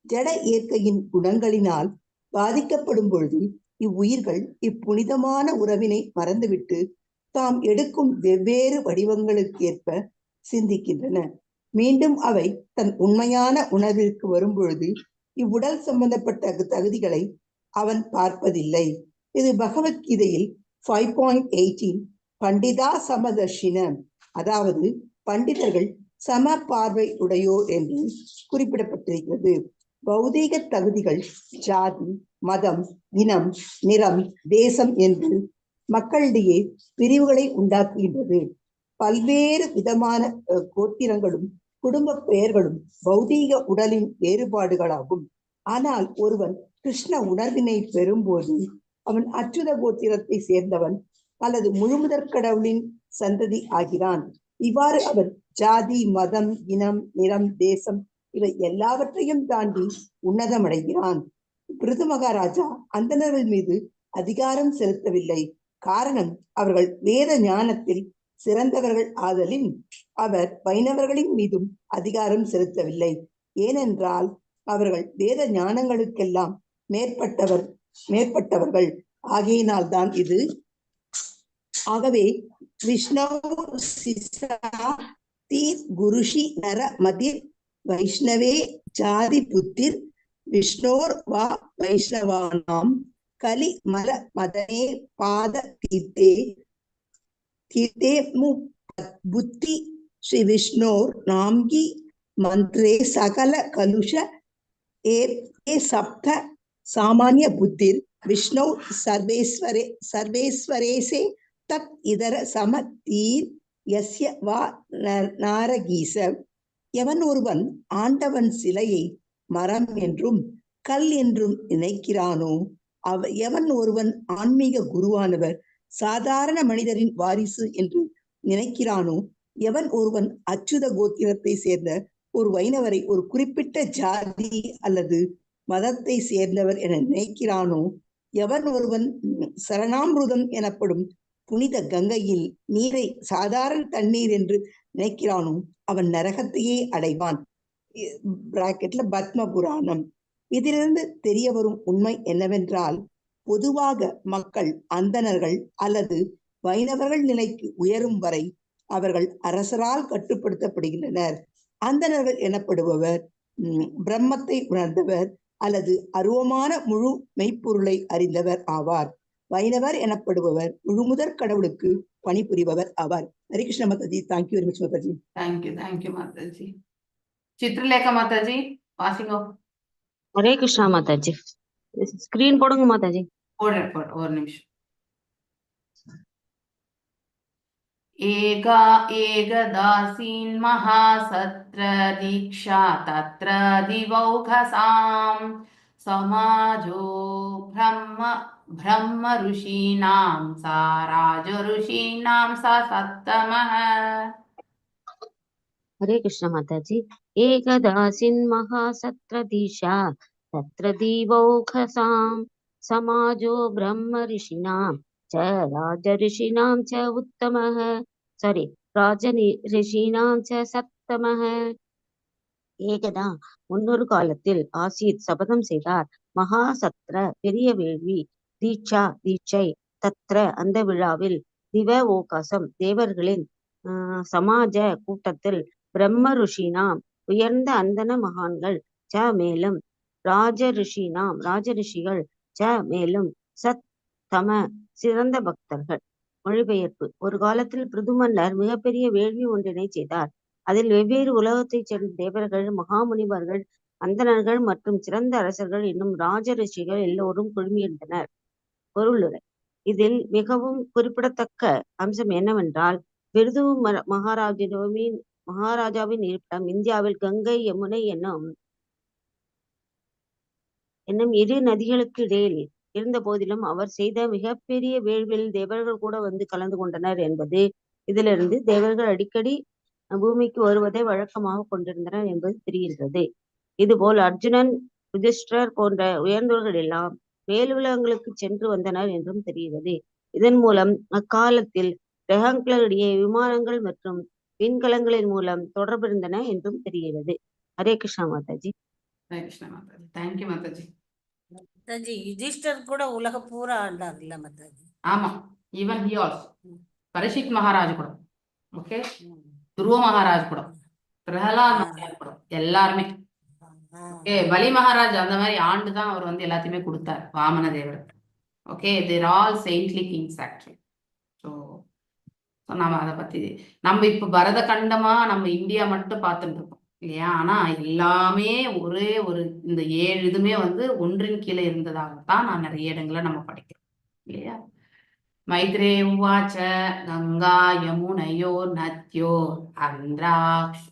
ஜட இயற்கையின் குணங்களினால் பாதிக்கப்படும் பொழுது இவ்வுயிர்கள் இப்புனிதமான உறவினை மறந்துவிட்டு தாம் எடுக்கும் வெவ்வேறு வடிவங்களுக்கு ஏற்ப சிந்திக்கின்றன. மீண்டும் அவை தன் உண்மையான உணர்விற்கு வரும்பொழுது இவ்வுடல் சம்பந்தப்பட்ட தகுதிகளை அவன் பார்ப்பதில்லை. இது பகவத்கீதையில் 5.18 பண்டிதா சமதர்ஷின, அதாவது பண்டிதர்கள் சம பார்வை உடையோர் என்று குறிப்பிடப்பட்டிருக்கிறது. பௌதீக தகுதிகள் ஜாதி, மதம், இனம், நிறம், தேசம் என்று மக்களிடையே பிரிவுகளை உண்டாக்குகின்றது. பல்வேறு விதமான கோத்திரங்களும் குடும்ப பெயர்களும் பௌதீக உடலின் வேறுபாடுகளாகும். ஆனால் ஒருவன் கிருஷ்ண உணர்வினை பெறும்போது அவன் அச்சுத கோத்திரத்தை சேர்ந்தவன் அல்லது முழுமுதற் கடவுளின் சந்ததி ஆகிறான். இவ்வாறு அவன் ஜாதி, மதம், இனம், நிறம், தேசம் இவை எல்லாவற்றையும் தாண்டி உன்னதமடைகிறான். பிருது மகாராஜா அந்தணர்கள் மீது அதிகாரம் செலுத்தவில்லை. காரணம், அவர்கள் வேத ஞானத்தில் சிறந்தவர்கள் ஆதலின் அவர் வைணவர்களின் மீதும் அதிகாரம் செலுத்தவில்லை. ஏனென்றால் அவர்கள் வேத ஞானங்களுக்கெல்லாம் மேற்பட்டவர்கள் ஆகையினால்தான் இது. ஆகவே விஷ்ணு சிசா தீர் குருஷி நர மதிர் வைஷ்ணவே ஜாதி புத்திர் விஷ்ணோர் வா வைஷ்ணவானாம் கலி மல மதனே பாத தீர்த்தே புத்தி ஸ்ரீ விஷ்ணோர் நாம்கி மந்திரே சகல கலுஷ ஏ சப்த சாமானிய புத்திர் விஷ்ணு சர்வேஸ்வரேசே தத் இதர சம தீர் யஸ்ய வா நாரகீச. எவன் ஒருவன் ஆண்டவன் சிலையை மரம் என்றும் கல் என்றும் நினைக்கிறானோ, எவன் ஒருவன் ஆன்மீக குருவானவர் சாதாரண மனிதரின் வாரிசு என்று நினைக்கிறானோ, எவன் ஒருவன் அச்சுத கோத்திரத்தை சேர்ந்த ஒரு வைணவரை ஒரு குறிப்பிட்ட ஜாதி அல்லது மதத்தை சேர்ந்தவர் என நினைக்கிறானோ, எவன் ஒருவன் சரணாமிருதம் எனப்படும் புனித கங்கையில் நீரை சாதாரண தண்ணீர் என்று நினைக்கிறானோ அவன் நரகத்தையே அடைவான். பிராக்கெட்ல பத்ம புராணம். இதிலிருந்து தெரிய வரும் உண்மை என்னவென்றால், பொதுவாக மக்கள் அந்தணர்கள் அல்லது வைணவர்கள் நிலைக்கு உயரும் வரை அவர்கள் அரசரால் கட்டுப்படுத்தப்படுகின்றனர். அந்தணர்கள் எனப்படுபவர் பிரம்மத்தை உணர்ந்தவர் அல்லது அருவமான முழு மெய்ப்பொருளை அறிந்தவர் ஆவார். வைணவர் எனப்படுபவர் முழுமுதற் கடவுளுக்கு பணிபுரிபவர் ஆவார். Hare Krishna Mataji. Thank you very much Mataji. Thank you Mataji. Chitralekha Mataji வாசிங்கோ. ஹரே கிருஷ்ணா மாதாஜி. ஸ்கிரீன் போடுங்க மாதாஜி. போடுறேன் ஒரு நிமிஷம். ஏகதாசீன் மகாசத்ர தீக்ஷா தத்ர திவௌகசாம் சமாஜோ பிரம்ம ருஷீனாம் சா ராஜ ருஷீனாம் சா சத்தமஹ. ஹரே கிருஷ்ண மாதாஜி. ஏகதாசின் மகாசத்ர தீஷா தத்ர தீவௌகசாம் சமாஜோ பிரம்ம ரிஷினாம் ச ராஜ ரிஷினாம் ச உத்தமஹ. சாரி, ராஜ ரிஷினாம் ச சத்தமஹ. ஏகதா முன்னொரு காலத்தில் ஆசீத் சபதம் செய்தார். மகாசத்ர பெரிய வேள்வி, தீட்சா தீட்சை, தத்ர அந்த விழாவில், திவ ஓகாசம் தேவர்களின் சமாஜ கூட்டத்தில், பிரம்ம ருஷினாம் உயர்ந்த அந்தன மகான்கள், ச மேலும், ராஜ ரிஷினாம் ராஜ ரிஷிகள், ச மேலும், சத் தம சிறந்த பக்தர்கள். மொழிபெயர்ப்பு. ஒரு காலத்தில் பிருது மன்னர் மிகப்பெரிய வேள்வி ஒன்றினை செய்தார். அதில் வெவ்வேறு உலகத்தைச் சேர்ந்த தேவர்கள், மகாமுனிவர்கள், அந்தணர்கள் மற்றும் சிறந்த அரசர்கள் என்னும் ராஜ ரிஷிகள் எல்லோரும் குழுமியிருந்தனர். பொருளுரை. இதில் மிகவும் குறிப்பிடத்தக்க அம்சம் என்னவென்றால், பிருது மகாராஜாவின் இருப்பிடம் இந்தியாவில் கங்கை யமுனை என்னும் இரு நதிகளுக்கு இடையில் இருந்த போதிலும் அவர் செய்த மிகப்பெரிய வேள்வியில் தேவர்கள் கூட வந்து கலந்து கொண்டனர் என்பது இதிலிருந்து தேவர்கள் அடிக்கடி பூமிக்கு வருவதை வழக்கமாக கொண்டிருந்தனர் என்பது தெரிகின்றது. இதுபோல் அர்ஜுனன், யுதிஷ்டர் போன்ற உயர்ந்தவர்கள் எல்லாம் மேலுலகங்களுக்கு சென்று வந்தனர் என்றும் தெரிகிறது. இதன் மூலம் அக்காலத்தில் கிரகங்களிடையே விமானங்கள் மற்றும் விண்கலங்களின் மூலம் தொடர்பு இருந்தன என்றும் தெரிகிறது. ஹரே கிருஷ்ணா மாதாஜி. ஹரே கிருஷ்ணா மாதாஜி. தேங்க்யூ மாதாஜி. மாதாஜி யுதிஷ்டர் கூட உலக பூரா ஆண்டார் இல்ல மாதாஜி? ஆமா, even he also. Parikshit Maharaj கூட, ஓகே, துருவ மகாராஜ் கூட, பிரகலாத் மகாராஜ் கூட, எல்லாருமே. ஓகே, பலி மகாராஜ் அந்த மாதிரி ஆண்டு தான் அவர் வந்து எல்லாத்தையுமே கொடுத்தார் வாமன தேவருக்கு. Okay, there all saintly kings actually. So நாம அதை பத்தி நம்ம இப்ப பரத கண்டமா நம்ம இந்தியா மட்டும் பார்த்துட்டு இருக்கோம் இல்லையா? ஆனா எல்லாமே ஒரே ஒரு இந்த 7 இதுமே வந்து ஒன்றின் கீழே இருந்ததாகத்தான் நான் நிறைய இடங்களை நம்ம படிக்கிறோம் இல்லையா? மைத்ரே உவாச்ச கங்கா யமுனையோ நத்யோ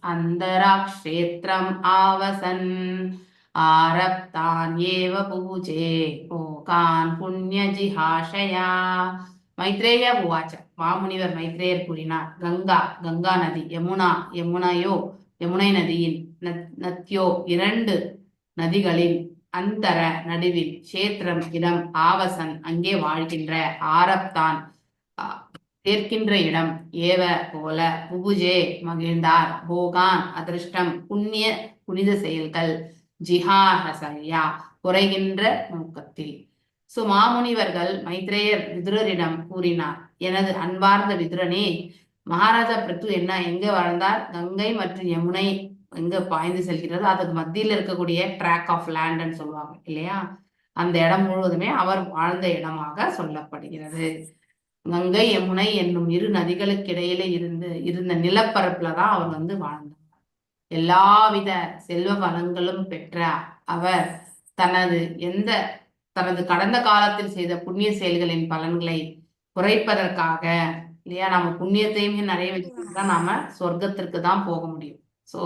அந்தராக்ஷேத்ரம் ஆவசன் ஆரப்தான் ஏவ பூஜே லோகான் புண்ணியஜிஹாஷயா. மைத்ரேய உவாச்ச, மாமுனிவர் மைத்ரேயர் கூறினார், கங்கா நதி, யமுனை நதியின், நத்யோ 2 நதிகளின், அந்தர நடுவில், கஷேத்திரம் இடம், ஆவசன் அங்கே வாழ்கின்ற, ஆரப்தான் சேர்க்கின்ற இடம், ஏவ போல, புபுஜே மகிழ்ந்தார், போகான் அதிர்ஷ்டம், புனித செயல்கள், ஜிஹாஹசயா குறைகின்ற நோக்கத்தில். சோ மாமுனிவர்கள் மைத்ரேயர் விதுரரிடம் கூறினார், எனது அன்பார்ந்த விதுரனே, மகாராஜா பிருத்து எங்க வாழ்ந்தார்? கங்கை மற்றும் யமுனை எங்க பாய்ந்து செல்கிறது, அதுக்கு மத்தியில் இருக்கக்கூடிய ட்ராக் ஆஃப் லேண்ட்னு சொல்லுவாங்க இல்லையா? அந்த இடம் முழுவதுமே அவர் வாழ்ந்த இடமாக சொல்லப்படுகிறது. கங்கை யமுனை என்னும் 2 நதிகளுக்கு இடையில இருந்த நிலப்பரப்புலதான் அவர் வந்து வாழ்ந்தார். எல்லாவித செல்வ வளங்களும் பெற்ற அவர் தனது கடந்த காலத்தில் செய்த புண்ணிய செயல்களின் பலன்களை குறைப்பதற்காக இல்லையா, நம்ம புண்ணியத்தையுமே நிறைய வச்சுதான் நாம சொர்க்கத்திற்கு தான் போக முடியும். சோ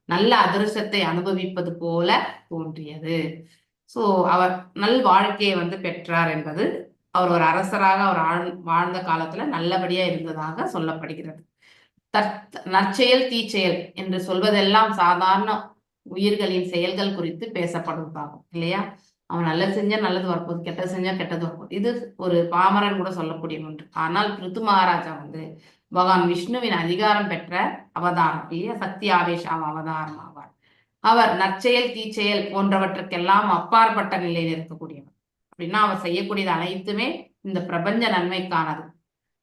நல்ல அதிர்ஷ்டத்தை அனுபவிப்பது போல தோன்றியது. சோ அவர் நல் வாழ்க்கையை வந்து பெற்றார் என்பது, அவர் ஒரு அரசராக அவர் வாழ்ந்த காலத்துல நல்லபடியா இருந்ததாக சொல்லப்படுகிறது. நற்செயல் தீச்செயல் என்று சொல்வதெல்லாம் சாதாரண உயிர்களின் செயல்கள் குறித்து பேசப்படுவதாகும் இல்லையா? அவன் நல்லது செஞ்சா நல்லது வரப்போகுது, கெட்டது செஞ்சா கெட்டது வரப்போகுது. இது ஒரு பாமரன் கூட சொல்லக்கூடிய ஒன்று. ஆனால் பிருது மகாராஜா வந்து பகவான் விஷ்ணுவின் அதிகாரம் பெற்ற அவதாரம் இல்லையா? சக்தி ஆவேஷம் அவதாரம் ஆவார். அவர் நற்செயல் தீச்செயல் போன்றவற்றுக்கெல்லாம் அப்பாற்பட்ட நிலையில் இருக்கக்கூடியவர். அப்படின்னா அவர் செய்யக்கூடியது அனைத்துமே இந்த பிரபஞ்ச நன்மைக்கானது.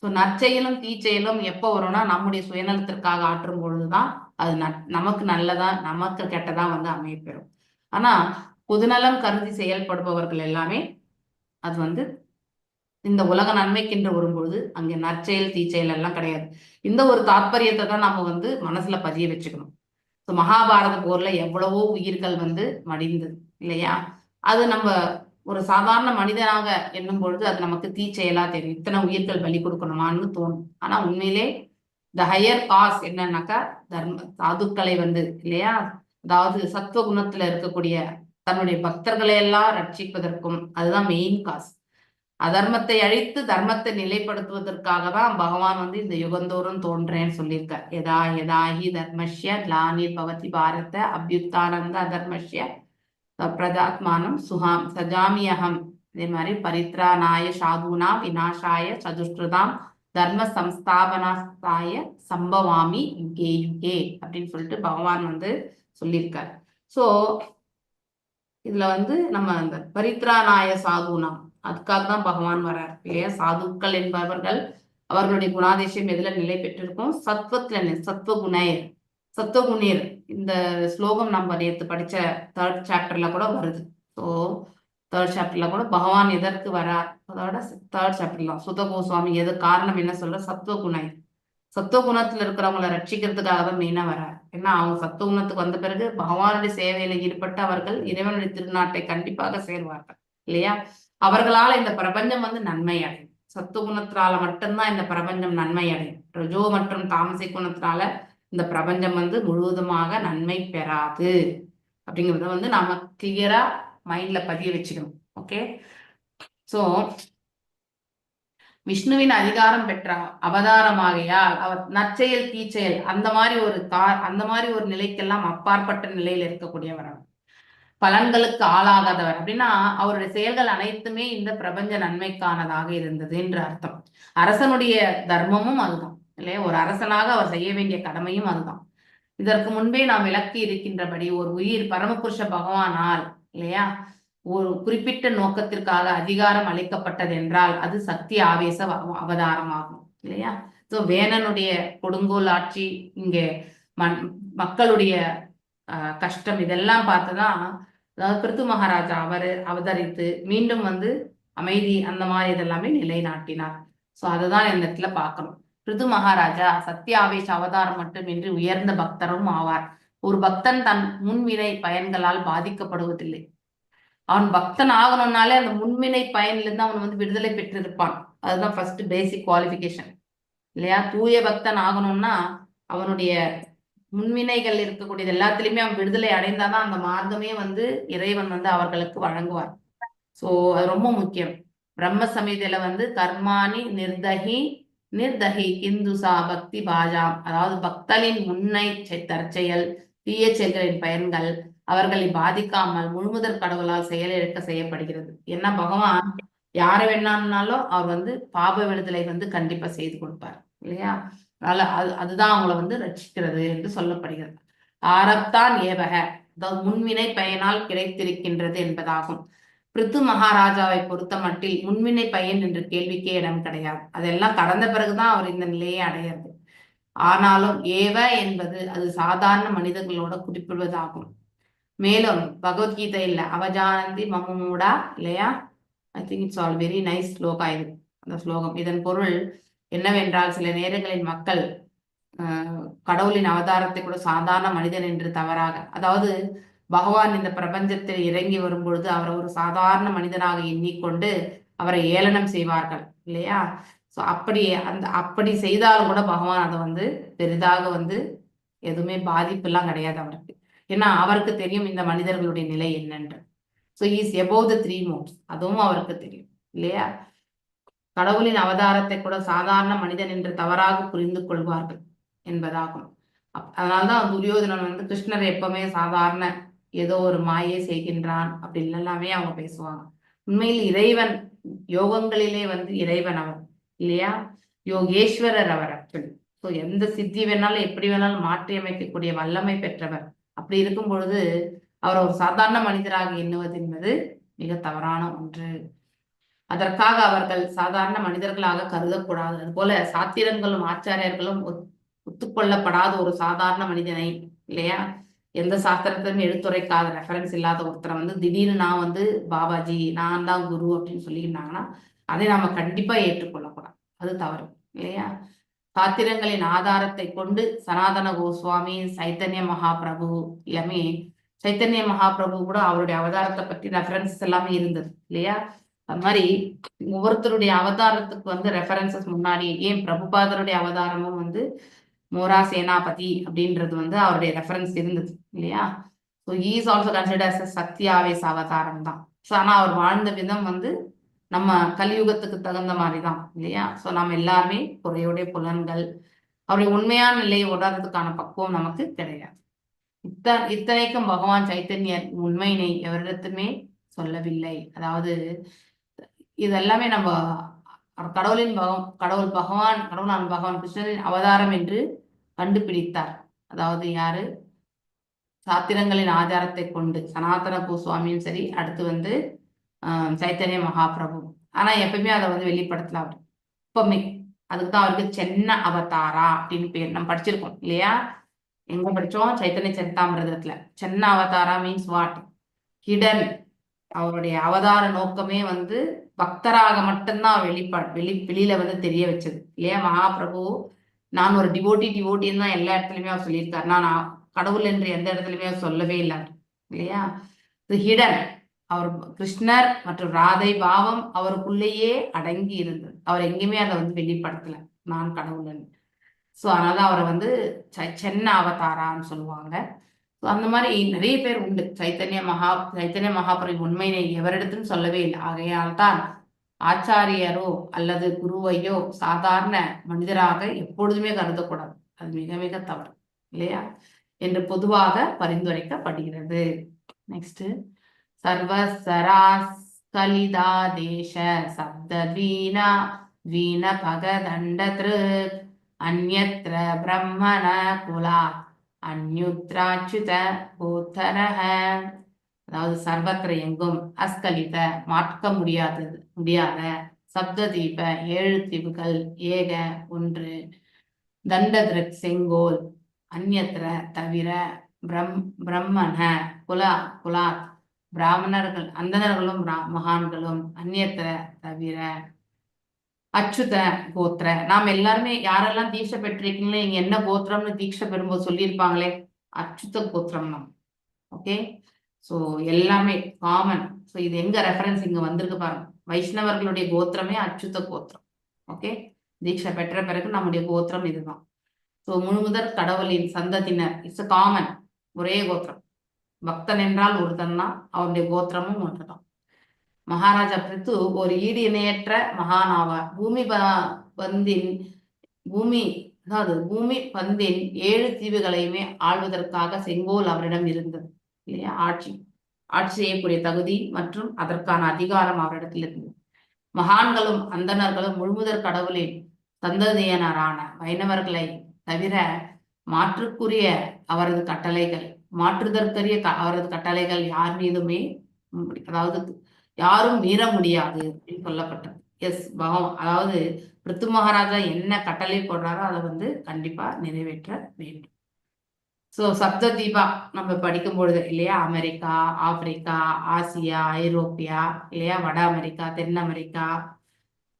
ஸோ நற்செயலும் தீச்செயலும் எப்போ வரும்னா நம்முடைய சுயநலத்திற்காக ஆற்றும் பொழுதுதான் அது நமக்கு நல்லதா நமக்கு கெட்டதா வந்து அமையப்பெறும். ஆனா பொதுநலம் கருதி செயல்படுபவர்கள் எல்லாமே அது வந்து இந்த உலக நன்மைக்கென்று வரும்பொழுது அங்க நற்செயல் தீச்செயல் எல்லாம் கிடையாது. இந்த ஒரு தாற்பயத்தை தான் நம்ம வந்து மனசுல பதிய வச்சுக்கணும். மகாபாரத போர்ல எவ்வளவோ உயிர்கள் வந்து மடிந்தது இல்லையா? அது நம்ம ஒரு சாதாரண மனிதனாக எண்ணும் பொழுது அது நமக்கு தீச்செயலா தெரியும். இத்தனை உயிர்கள் பலி கொடுக்கணுமான்னு தோணும். ஆனா உண்மையிலே த ஹையர் காஸ் என்னன்னாக்கா சாதுக்களை வந்து இல்லையா, அதாவது சத்துவ குணத்துல இருக்கக்கூடிய தன்னுடைய பக்தர்களை எல்லாம் ரட்சிப்பதற்கும் அதுதான் மெயின் காஸ். அதர்மத்தை அழித்து தர்மத்தை நிலைப்படுத்துவதற்காக தான் பகவான் வந்து இந்த யுகந்தோறும் தோன்றேன்னு சொல்லியிருக்கார். யதா யதாஹி தர்மஸ்ய கிளானிர் பவதி பாரத அபியுத்தானந்த அதர்மஸ்ய பிரதாத்மானம் சுகாம் சஜாமியகம். இதே மாதிரி பரித்ராணாய சாதுனா விநாசாய சதுஷ்கிருதாம் தர்ம சம்ஸ்தாபனாஸ்தாய சம்பவாமி யுகே யுகே அப்படின்னு சொல்லிட்டு பகவான் வந்து சொல்லியிருக்கார். சோ இதுல வந்து நம்ம அந்த பரித்ராணாய சாதுனாம் அதுக்காக தான் பகவான் வர்றார் இல்லையா? சாதுக்கள் என்பவர்கள் அவர்களுடைய குணாதிசயம் எதுல நிலை பெற்றிருக்கும்? சத்வத்துல, சத்வகுணேர். சத்வகுணீர் இந்த ஸ்லோகம் நம்ம நேற்று படிச்ச 3rd சாப்டர்ல கூட வருது. ஸோ 3rd சாப்டர்ல கூட பகவான் எதற்கு வரார், அதோட 3rd சாப்டர்ல சுத கோஸ்வாமி எது காரணம் என்ன சொல்ற? சத்வகுணை. சத்துவகுணத்துல இருக்கிறவங்களை ரட்சிக்கிறதுக்காக தான் மெயினா வரார். ஏன்னா அவங்க சத்துவகுணத்துக்கு வந்த பிறகு பகவானுடைய சேவையில ஈடுபட்டு அவர்கள் இறைவனுடைய திருநாட்டை கண்டிப்பாக சேர்வார்கள் இல்லையா? அவர்களால இந்த பிரபஞ்சம் வந்து நன்மை அடையும். சத்துவகுணத்தினால மட்டும்தான் இந்த பிரபஞ்சம் நன்மை அடையும். ரஜோ மற்றும் தாமசிக் குணத்தினால இந்த பிரபஞ்சம் வந்து முழுவதுமாக நன்மை பெறாது அப்படிங்கிறத வந்து நாம கிளியரா மைண்ட்ல பதிய வச்சுக்கணும். ஓகே, சோ விஷ்ணுவின் அதிகாரம் பெற்ற அவதாரமாகையால் அவர் நற்செயல் தீச்செயல் அந்த மாதிரி ஒரு நிலைக்கெல்லாம் அப்பாற்பட்ட நிலையில இருக்கக்கூடியவர். பலன்களுக்கு ஆளாகாதவர் அப்படின்னா அவருடைய செயல்கள் அனைத்துமே இந்த பிரபஞ்ச நன்மைக்கானதாக இருந்தது என்று அர்த்தம். அரசனுடைய தர்மமும் அதுதான் இல்லையா? ஒரு அரசனாக அவர் செய்ய வேண்டிய கடமையும் அதுதான். இதற்கு முன்பே நாம் விளக்கி இருக்கின்றபடி ஒரு உயிர் பரமபுருஷ பகவானால் இல்லையா ஒரு குறிப்பிட்ட நோக்கத்திற்காக அதிகாரம் அளிக்கப்பட்டது என்றால் அது சக்தி ஆவேச அவதாரமாகும் இல்லையா? சோ வேணனுடைய கொடுங்கோல் ஆட்சி, இங்கே மக்களுடைய கஷ்டம் இதெல்லாம் பார்த்துதான் அதாவது பிருத்து மகாராஜா அவதரித்து மீண்டும் வந்து அமைதி அந்த மாதிரி இதெல்லாமே நிலைநாட்டினார். சோ அதுதான் இந்த இடத்துல பார்க்கணும். பிருத்து மகாராஜா சத்திய ஆவேச அவதாரம் மட்டுமின்றி உயர்ந்த பக்தரும் ஆவார். ஒரு பக்தன் தன் முன்வினை பயன்களால் பாதிக்கப்படுவதில்லை. அவன் பக்தன் ஆகணும்னாலே அந்த முன்வினை பயன்லேருந்து அவன் வந்து விடுதலை பெற்றிருப்பான். அதுதான் ஃபர்ஸ்ட் பேசிக் குவாலிஃபிகேஷன் இல்லையா? தூய பக்தன் ஆகணும்னா அவனுடைய முன்வினைகள் இருக்கக்கூடியது எல்லாத்திலுமே அவன் விடுதலை அடைந்தாதான் அந்த மார்க்கமே வந்து இறைவன் வந்து அவர்களுக்கு வழங்குவார். சோ அது ரொம்ப முக்கியம். பிரம்ம சமீதியில வந்து கர்மானி நிர்தகி இந்துசா பக்தி பாஜாம், அதாவது பக்தலின் முன்னை தற்செயல் தீய செயல்களின் பயன்கள் அவர்களை பாதிக்காமல் முழுமுதற் கடவுளால் செயலிழக்க செய்யப்படுகிறது. ஏன்னா பகவான் யாரை வேணாம்னாலும் அவர் வந்து பாப விடுதலை வந்து கண்டிப்பா செய்து கொடுப்பார் இல்லையா? அதனால அதுதான் அவங்கள வந்து ரட்சிக்கிறது என்று சொல்லப்படுகிறது. ஆரப்தான் ஏவக, அதாவது முன்வினை பயனால் கிடைத்திருக்கின்றது என்பதாகும். பிருத்து மகாராஜாவை பொறுத்த மட்டில் முன்வினை பயன் என்ற கேள்விக்கே இடம் கிடையாது. அதெல்லாம் கடந்த பிறகுதான் அவர் இந்த நிலையை அடையிறது. ஆனாலும் ஏவ என்பது அது சாதாரண மனிதர்களோட குறிப்பிடுவதாகும். மேலும் பகவத்கீதையில் அவஜானந்தி மமமூடா இல்லையா? I think it's all very nice shloka இது அந்த ஸ்லோகம். இதன் பொருள் என்னவென்றால் சில நேரங்களில் மக்கள் கடவுளின் அவதாரத்தை கூட சாதாரண மனிதன் என்று தவறாக, அதாவது பகவான் இந்த பிரபஞ்சத்தில் இறங்கி வரும்பொழுது அவரை ஒரு சாதாரண மனிதனாக எண்ணிக்கொண்டு அவரை ஏளனம் செய்வார்கள் இல்லையா? ஸோ அப்படி செய்தாலும் கூட பகவான் அதை வந்து பெரிதாக வந்து எதுவுமே பாதிப்பெல்லாம் கிடையாது அவருக்கு. ஏன்னா அவருக்கு தெரியும் இந்த மனிதர்களுடைய நிலை என்னன்று. So is above the 3 modes, அதுவும் அவருக்கு தெரியும் இல்லையா? கடவுளின் அவதாரத்தை கூட சாதாரண மனிதன் என்று தவறாக புரிந்து கொள்வார்கள் என்பதாகும். அதனால்தான் துரியோதனன் வந்து கிருஷ்ணர் எப்பவுமே சாதாரண ஏதோ ஒரு மாயை செய்கின்றான் அப்படி எல்லாமே அவங்க பேசுவாங்க. உண்மையில் இறைவன் யோகங்களிலே வந்து இறைவன் அவர் இல்லையா? யோகேஸ்வரர் அவர் ஆக்சுவலி. ஸோ எந்த சித்தி வேணாலும் எப்படி வேணாலும் மாற்றி அமைக்கக்கூடிய வல்லமை பெற்றவர். அப்படி இருக்கும் பொழுது அவர் ஒரு சாதாரண மனிதராக எண்ணுவது என்பது மிக தவறான ஒன்று. அதற்காக அவர்கள் சாதாரண மனிதர்களாக கருதக்கூடாது. அதுபோல சாத்திரங்களும் ஆச்சாரியர்களும் ஒத்துக்கொள்ளப்படாத ஒரு சாதாரண மனிதனை, இல்லையா, எந்த சாஸ்திரத்திலும் எடுத்துரைக்காத ரெஃபரன்ஸ் இல்லாத ஒருத்தரை வந்து திடீர்னு நான் வந்து பாபாஜி நான் தான் குரு அப்படின்னு சொல்லியிருந்தாங்கன்னா அதை நாம கண்டிப்பா ஏற்றுக்கொள்ளக்கூடாது. அது தவறு, இல்லையா. சாத்திரங்களின் ஆதாரத்தை கொண்டு சனாதன கோஸ்வாமி, சைத்தன்ய மகாபிரபு எல்லாமே, சைத்தன்ய மகாபிரபு கூட அவருடைய அவதாரத்தை பற்றி ரெஃபரன்சஸ் எல்லாமே இருந்தது, இல்லையா. அது மாதிரி ஒவ்வொருத்தருடைய அவதாரத்துக்கு வந்து ரெஃபரன்சஸ் முன்னாடி, ஏன் பிரபுபாதருடைய அவதாரமும் வந்து மோரா சேனாபதி அப்படின்றது வந்து அவருடைய ரெஃபரன்ஸ் இருந்தது, இல்லையா. So he is also considers a சக்தி ஆவேச அவதாரம் தான். ஸோ ஆனால் அவர் வாழ்ந்த விதம் வந்து நம்ம கலியுகத்துக்கு தகுந்த மாதிரி தான், இல்லையா. ஸோ நம்ம எல்லாருமே குறையுடைய புலன்கள், அவருடைய உண்மையான நிலையை உணர்றதுக்கான பக்குவம் நமக்கு கிடையாது. இத்தனைக்கும் பகவான் சைத்தன்யர் உண்மையினை எவரிடத்துமே சொல்லவில்லை. அதாவது இதெல்லாமே நம்ம கடவுளான பகவான் கிருஷ்ணரின் அவதாரம் என்று கண்டுபிடித்தார். அதாவது யாரு? சாத்திரங்களின் ஆதாரத்தை கொண்டு சனாதன கோஸ்வாமியும் சரி, அடுத்து வந்து சைத்தன்ய மகாபிரபு. ஆனா எப்பவுமே அதை வந்து வெளிப்படுத்தல அவர் எப்பவுமே. அதுக்குதான் அவருக்கு சென்ன அவதாரா அப்படின்னு பேர். நம்ம படிச்சிருக்கோம், இல்லையா. எங்க படிச்சோம்? சைத்தன்ய சரிதாமிரதத்துல. சென்ன அவதாரா மீன்ஸ் வாட்? ஹிடன். அவருடைய அவதார நோக்கமே வந்து பக்தராக மட்டும்தான் வெளியில வந்து தெரிய வச்சது, இல்லையா. மகாபிரபு நான் ஒரு டிவோட்டின்னு தான் எல்லா இடத்துலயுமே அவர் சொல்லியிருக்காரு. நான் கடவுள் என்று எந்த இடத்துலயுமே அவர் சொல்லவே இல்லை, இல்லையா. ஹிடன். அவர் கிருஷ்ணர் மற்றும் ராதை பாவம் அவருக்குள்ளேயே அடங்கி இருந்தது. அவர் எங்கேயுமே அதை வந்து வெளிப்படுத்தல, நான் கடவுள். ஸோ அதனால அவரை வந்து சென்ன அவதாரான்னு சொல்லுவாங்க. ஸோ அந்த மாதிரி நிறைய பேர் உண்டு. சைத்தன்ய மகாபிரபு உண்மையினை எவரிடத்தும் சொல்லவே இல்லை. ஆகையால் தான் ஆச்சாரியரோ அல்லது குருவையோ சாதாரண மனிதராக எப்பொழுதுமே கருதக்கூடாது. அது மிக மிக தவறு, இல்லையா, என்று பொதுவாக பரிந்துரைக்கப்படுகிறது. நெக்ஸ்ட், சர்வசராஸ்கலிதா தேச சப்தவீணா வீண பகதண்டத்ருக் அந்யத்ர பிரம்மண குலாத் அந்யுத்ராச்சுத கோத்தரஹ. அதாவது சர்வத்திர எங்கும், அஸ்கலித மாற்ற முடியாத, சப்த தீப 7 தீவுகள், ஏக ஒன்று, தண்டத்ருக் செங்கோல், அந்யத்ர தவிர, பிரம்மண குலாத் பிராமணர்கள் அந்தணர்களும் மகான்களும், அந்நியத்திர தவிர, அச்சுத கோத்திர. நாம் எல்லாருமே யாரெல்லாம் தீட்சை பெற்றிருக்கீங்களோ இங்க என்ன கோத்திரம்னு தீட்சை பெறும்போது சொல்லியிருப்பாங்களே, அச்சுத கோத்திரம் நம்ம. ஓகே, ஸோ எல்லாமே காமன். ஸோ இது எங்க ரெஃபரன்ஸ் இங்க வந்திருக்கு பாருங்க. வைஷ்ணவர்களுடைய கோத்திரமே அச்சுத கோத்திரம். ஓகே, தீட்சை பெற்ற பிறகு நம்முடைய கோத்திரம் இதுதான். ஸோ முழுமுதற் கடவுளின் சந்ததியினர், இட்ஸ் காமன், ஒரே கோத்திரம். பக்தன் என்றால் ஒருத்தன் தான், அவருடைய கோத்திரமும் ஒன்றுதான். மகாராஜா பிரித்து ஒரு ஈடு இணையற்ற மகான் ஆவார். பூமி பந்தின் 7 தீவுகளையுமே ஆள்வதற்காக செங்கோல் அவரிடம் இருந்தது, இல்லையா. ஆட்சி செய்யக்கூடிய தகுதி மற்றும் அதற்கான அதிகாரம் அவரிடத்தில் இருந்தது. மகான்களும் அந்தணர்களும் முழுமுதற் கடவுளின் சந்ததியினரான வைணவர்களை தவிர மாற்றுதற்குரிய அவரது கட்டளைகள் யார் மீதுமே, அதாவது யாரும் மீற முடியாது அப்படின்னு சொல்லப்பட்டது. எஸ் பகவான், அதாவது பிருத்து மகாராஜா என்ன கட்டளை போடுறாரோ அதை வந்து கண்டிப்பா நிறைவேற்ற வேண்டும். ஸோ சப்த தீபா நம்ம படிக்கும் பொழுது, இல்லையா, அமெரிக்கா, ஆப்பிரிக்கா, ஆசியா, ஐரோப்பியா, இல்லையா, வட அமெரிக்கா, தென் அமெரிக்கா.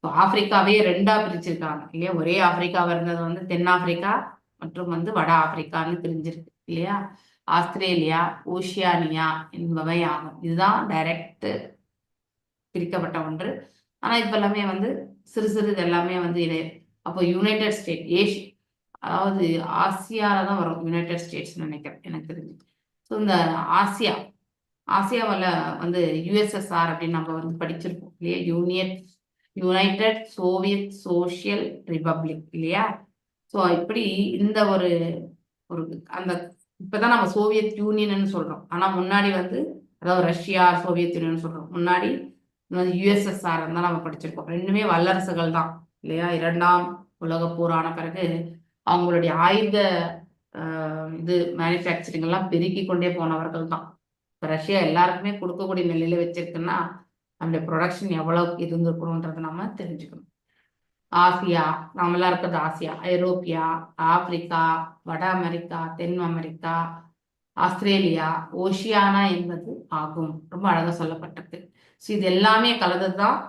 ஆப்பிரிக்காவே 2ஆ பிரிச்சிருக்காங்க, இல்லையா. ஒரே ஆப்பிரிக்காவா இருந்தது வந்து தென்னாப்பிரிக்கா மற்றும் வந்து வட ஆப்பிரிக்கான்னு பிரிஞ்சிருக்கு, இல்லையா. ஆஸ்திரேலியா, ஓஷியானியா என்பவை ஆகும். இதுதான் டைரக்ட் பிரிக்கப்பட்ட ஒன்று. ஆனா இப்ப எல்லாமே வந்து சிறு எல்லாமே வந்து இது. அப்போ யுனைடெட் ஸ்டேட் அதாவது ஆசியால தான் வரும், யுனைடெட் ஸ்டேட்ஸ் நினைக்கிறேன் எனக்கு தெரிஞ்சு. ஸோ இந்த ஆசியாவில் வந்து யுஎஸ்எஸ்ஆர் அப்படின்னு நம்ம வந்து படிச்சிருக்கோம், இல்லையா. யுனைடெட் சோவியத் சோசியல் ரிபப்ளிக், இல்லையா. ஸோ இப்படி இந்த ஒரு அந்த இப்பதான் நம்ம சோவியத் யூனியன் சொல்றோம். ஆனா முன்னாடி வந்து, அதாவது ரஷ்யா சோவியத் யூனியன் சொல்றோம், முன்னாடி யுஎஸ்எஸ்ஆர் தான் நம்ம படிச்சிருக்கோம். ரெண்டுமே வல்லரசுகள் தான், இல்லையா. 2ஆம் உலக போரான பிறகு அவங்களுடைய ஆயுத இது மேனுஃபேக்சரிங் எல்லாம் பெருக்கி கொண்டே போனவர்கள் தான். இப்போ ரஷ்யா எல்லாருக்குமே கொடுக்கக்கூடிய நிலையில வச்சிருக்குன்னா அந்த ப்ரொடக்ஷன் எவ்வளவு இருந்திருக்கணும்ன்றதை நம்ம தெரிஞ்சுக்கணும். ஆசியா, நாமெல்லாம் இருக்கிறது ஆசியா, ஐரோப்பியா, ஆப்பிரிக்கா, வட அமெரிக்கா, தென் அமெரிக்கா, ஆஸ்திரேலியா, ஓஷியானா என்பது ஆகும். ரொம்ப அழகா சொல்லப்பட்டிருக்கு. ஸோ இது எல்லாமே கலந்ததுதான்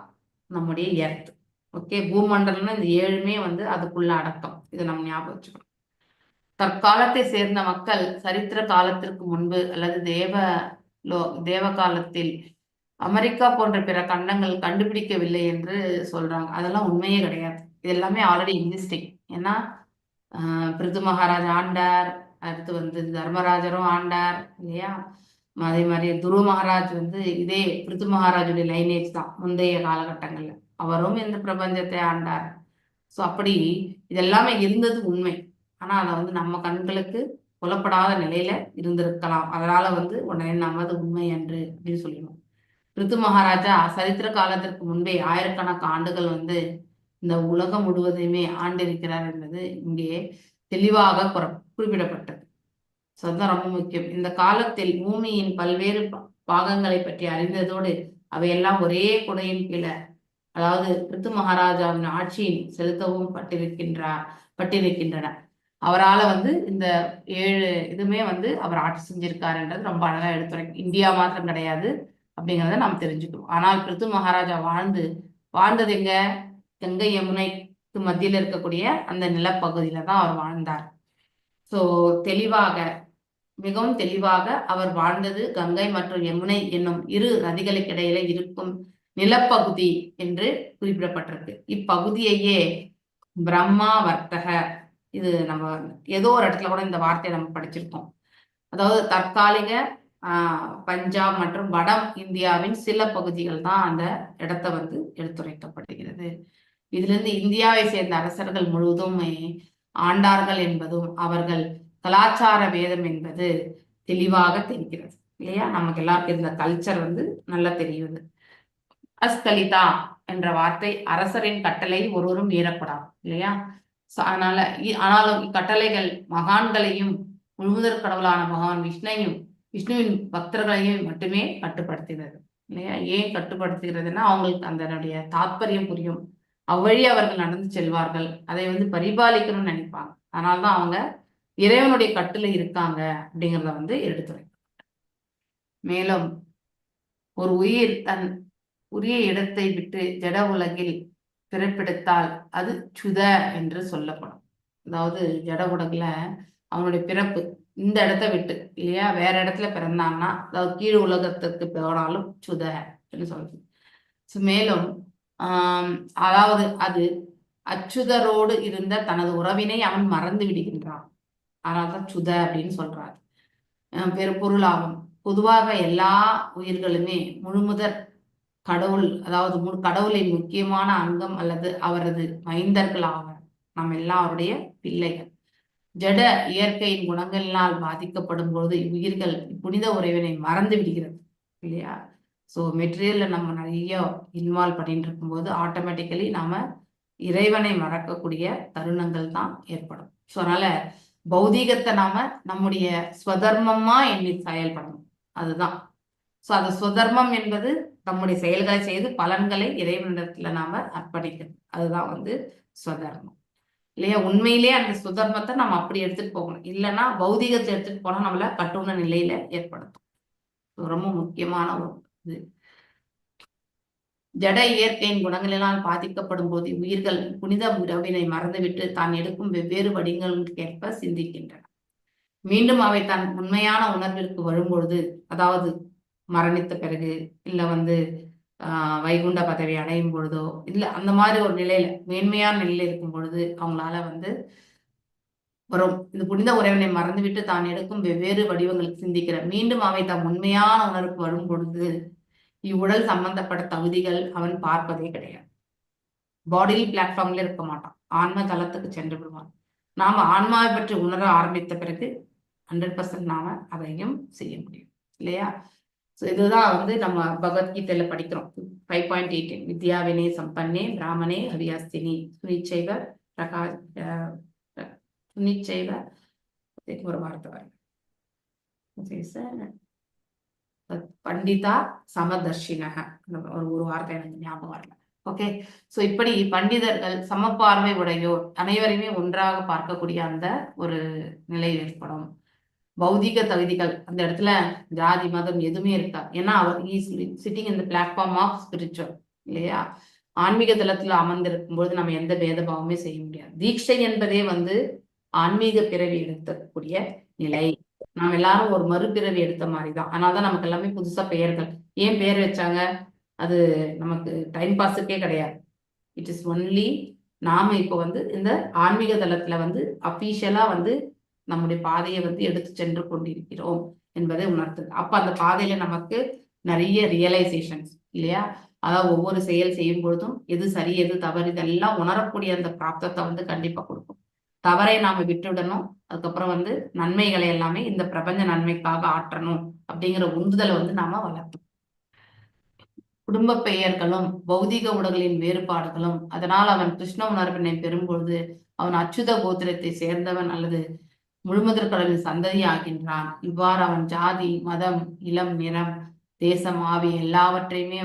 நம்முடைய எர்த். ஓகே, பூமண்டலம்னா இந்த 7மே வந்து அதுக்குள்ள அடக்கம். இதை நம்ம ஞாபகம் வச்சுக்கணும். தற்காலத்தை சேர்ந்த மக்கள் சரித்திர காலத்திற்கு முன்பு அல்லது தேவ காலத்தில் அமெரிக்கா போன்ற பிற கண்டங்கள் கண்டுபிடிக்கவில்லை என்று சொல்றாங்க. அதெல்லாம் உண்மையே கிடையாது. இது எல்லாமே ஆல்ரெடி எக்ஸிஸ்டிங். ஏன்னா பிருது மகாராஜ் ஆண்டார், அடுத்து வந்து தர்மராஜரும் ஆண்டார் இல்லையா. அதே மாதிரி துருவ மகாராஜ் வந்து இதே பிருது மகாராஜுடைய லைனேஜ் தான் முந்தைய காலகட்டங்கள்ல. அவரும் இந்த பிரபஞ்சத்தை ஆண்டார். ஸோ அப்படி இதெல்லாமே இருந்தது உண்மை. ஆனா அதை வந்து நம்ம கண்களுக்கு புலப்படாத நிலையில இருந்திருக்கலாம். அதனால வந்து உடனே நம்ம அது உண்மை என்று அப்படின்னு சொல்லிடுவோம். பிருது மகாராஜா சரித்திர காலத்திற்கு முன்பே ஆயிரக்கணக்கான ஆண்டுகள் வந்து இந்த உலகம் முழுவதையுமே ஆண்டிருக்கிறார் என்பது இங்கே தெளிவாக குறிப்பிடப்பட்டது. ஸோ அதுதான் ரொம்ப முக்கியம். இந்த காலத்தில் பூமியின் பல்வேறு பாகங்களை பற்றி அறிந்ததோடு அவையெல்லாம் ஒரே குடையின் கீழே, அதாவது பிருது மகாராஜாவின் ஆட்சியின் செலுத்தவும் பட்டிருக்கின்றன. அவரால் வந்து இந்த 7 இதுமே வந்து அவர் ஆட்சி செஞ்சிருக்காருன்றது ரொம்ப அழகா எடுத்துரைக்கும். இந்தியா மாத்திரம் கிடையாது அப்படிங்கிறத நாம் தெரிஞ்சுக்கிறோம். ஆனால் பிருது மகாராஜா வாழ்ந்தது எங்க? கங்கை யமுனைக்கு மத்தியில் இருக்கக்கூடிய அந்த நிலப்பகுதியில தான் அவர் வாழ்ந்தார். ஸோ மிகவும் தெளிவாக அவர் வாழ்ந்தது கங்கை மற்றும் யமுனை என்னும் 2 நதிகளுக்கு இடையில இருக்கும் நிலப்பகுதி என்று குறிப்பிடப்பட்டிருக்கு. இப்பகுதியையே பிரம்மா வர்த்தக, இது நம்ம ஏதோ ஒரு இடத்துல கூட இந்த வார்த்தையை நம்ம படிச்சிருக்கோம். அதாவது தற்காலிக பஞ்சாப் மற்றும் வட இந்தியாவின் சில பகுதிகள் தான் அந்த இடத்த வந்து எடுத்துரைக்கப்படுகிறது. இதுல இருந்து இந்தியாவை சேர்ந்த அரசர்கள் முழுவதுமே ஆண்டார்கள் என்பதும் அவர்கள் கலாச்சார வேதம் என்பது தெளிவாக தெரிகிறது இல்லையா. நமக்கு எல்லாருக்கும் இருந்த கல்ச்சர் வந்து நல்லா தெரியுது. அஸ்கலிதா என்ற வார்த்தை அரசரின் கட்டளை ஒருவரும் மீறக்கூடாது இல்லையா. ஆனாலும் இக்கட்டளைகள் மகான்களையும் முழுமுதற் கடவுளான பகவான் விஷ்ணுவின் பக்தர்களையும் மட்டுமே கட்டுப்படுத்துகிறது இல்லையா. ஏன் கட்டுப்படுத்துகிறதுன்னா அவங்களுக்கு அதனுடைய தாத்பரியம் புரியும். அவ்வழி அவர்கள் நடந்து செல்வார்கள். அதை வந்து பரிபாலிக்கணும்னு நினைப்பாங்க. அதனால்தான் அவங்க இறைவனுடைய கட்டுல இருக்காங்க அப்படிங்கிறத வந்து எடுத்துரைக்கும். மேலும் ஒரு உயிர் தன் உரிய இடத்தை விட்டு ஜட உலகில் பிறப்பெடுத்தால் அது சுத என்று சொல்லப்படும். அதாவது ஜட உலகில அவனுடைய பிறப்பு இந்த இடத்த விட்டு இல்லையா வேற இடத்துல பிறந்தான்னா, அதாவது கீழ் உலகத்துக்கு போனாலும் சுத என்று சொல்றது. மேலும் அதாவது அது அச்சுதரோடு இருந்த தனது உறவினை அவன் மறந்து விடுகின்றான். அதனால்தான் சுத அப்படின்னு சொல்றாரு. பெரும்பொருளாகும். பொதுவாக எல்லா உயிர்களுமே முழுமுதற் கடவுள், அதாவது கடவுளின் முக்கியமான அங்கம் அல்லது அவரது மைந்தர்கள் ஆவர். நம்ம எல்லாம் அவருடைய பிள்ளைகள். ஜட இயற்கையின் குணங்களினால் பாதிக்கப்படும் போது உயிர்கள் புனித உறவினை மறந்து விடுகிறது இல்லையா. ஸோ மெட்டீரியல்ல நம்ம நிறைய இன்வால்வ் பண்ணிட்டு இருக்கும்போது ஆட்டோமேட்டிக்கலி நாம இறைவனை மறக்கக்கூடிய தருணங்கள் தான் ஏற்படும். ஸோ அதனால பௌதீகத்தை நாம நம்முடைய ஸ்வதர்மமா எண்ணி செயல்படணும். அதுதான். ஸோ அது ஸ்வதர்மம் என்பது நம்முடைய செயல்களை செய்து பலன்களை இறைவனிடத்துல நாம அர்ப்பணிக்கணும். அதுதான் வந்து ஸ்வதர்மம் இல்லையா. உண்மையிலேயே அந்த சுதர்மத்தை நம்ம அப்படி எடுத்துட்டு போகணும். இல்லைன்னா பௌதிகத்தை எடுத்துட்டு போனா நம்மள கட்டுன நிலையில ஏற்படுத்தும். ரொம்ப முக்கியமான ஒரு இது. ஜட இயற்கையின் குணங்களினால் பாதிக்கப்படும் போது உயிர்கள் புனித உறவினை மறந்துவிட்டு தான் எடுக்கும் வெவ்வேறு வடிவங்களுக்கேற்ப சிந்திக்கின்றன. மீண்டும் அவை தன் உண்மையான உணர்விற்கு வரும்பொழுது, அதாவது மரணித்த பிறகு இல்ல வந்து வைகுண்ட பதவி அடையும் பொழுதோ இல்ல அந்த மாதிரி ஒரு நிலையில மேன்மையான நிலையில இருக்கும் பொழுது அவங்களால வந்து வரும். இது புனித உறவினை மறந்துவிட்டு தான் எடுக்கும் வெவ்வேறு வடிவங்களுக்கு சிந்திக்கிற மீண்டும் அவை தம் உண்மையான உணர்வுக்கு வரும் பொழுது இவ்வுடல் சம்பந்தப்பட்ட தகுதிகள் அவன் பார்ப்பதே கிடையாது. பாடிலி பிளாட்ஃபார்ம்ல இருக்க மாட்டான். ஆன்ம தளத்துக்கு சென்று விடுவான். நாம ஆன்மாவை பற்றி உணர ஆரம்பித்த பிறகு 100% நாம அதையும் செய்ய முடியும் இல்லையா. இதுதான் வந்து நம்ம பகவத்கீதையில படிக்கிறோம். 5.18 வித்யா வினே சம்பன்னே பிராமணே ஹரியாஸ்தினி சுனிச்சைவ ஒரு வார்த்தை வரல, பண்டிதா சமதர்ஷினக ஒரு வார்த்தை எனக்கு ஞாபகம் வரல. ஓகே. சோ இப்படி பண்டிதர்கள் சமப்பார்வை உடையோர் அனைவரையுமே ஒன்றாக பார்க்கக்கூடிய அந்த ஒரு நிலை ஏற்படும். பௌதிக தகுதிகள் அந்த இடத்துல ஜாதி மதம் எதுவுமே இருக்கா. ஏன்னா அவர் சிட்டிங் இந்த பிளாட்ஃபார்ம் ஆஃப் ஸ்பிரிச்சுவல் இல்லையா. ஆன்மீக தளத்துல அமர்ந்திருக்கும் பொழுது நம்ம எந்த பேதபாவமே செய்ய முடியாது. தீட்சை என்பதே ஆன்மீக பிறவி எடுக்கக்கூடிய நிலை. நாம் எல்லாரும் ஒரு மறுபிறவி எடுத்த மாதிரிதான். அதனாலதான் நமக்கு எல்லாமே புதுசா பெயர்கள். ஏன் பெயர் வச்சாங்க? அது நமக்கு டைம் பாஸுக்கே கிடையாது. இட் இஸ் ஒன்லி நாம இப்போ இந்த ஆன்மீக தளத்துல அபிஷியலா நம்முடைய பாதையை எடுத்து சென்று கொண்டிருக்கிறோம் என்பதை உணர்த்துது. அப்ப அந்த பாதையில நமக்கு நிறைய ரியலைசேஷன்ஸ் இல்லையா. அதாவது ஒவ்வொரு செயல் செய்யும் பொழுதும் எது சரி எது தவறு இதெல்லாம் உணரக்கூடிய அந்த பிராப்தத்தை கண்டிப்பா கொடுக்கும். தவறை நாம விட்டுவிடணும். அதுக்கப்புறம் நன்மைகளை எல்லாமே இந்த பிரபஞ்ச நன்மைக்காக ஆற்றணும் அப்படிங்கிற உந்துதலை நாம வளர்த்தோம். குடும்ப பெயர்களும் பௌதிக உடல்களின் வேறுபாடுகளும் அதனால் அவன் கிருஷ்ண உணர்வினை பெறும்பொழுது அவன் அச்சுத கோத்திரத்தை சேர்ந்தவன் அல்லது முழுமுதற் கடலின் சந்ததி ஆகின்றான். இவ்வாறு அவன் ஜாதி மதம் இளம் நிறம் தேசம் ஆகிய எல்லாவற்றையுமே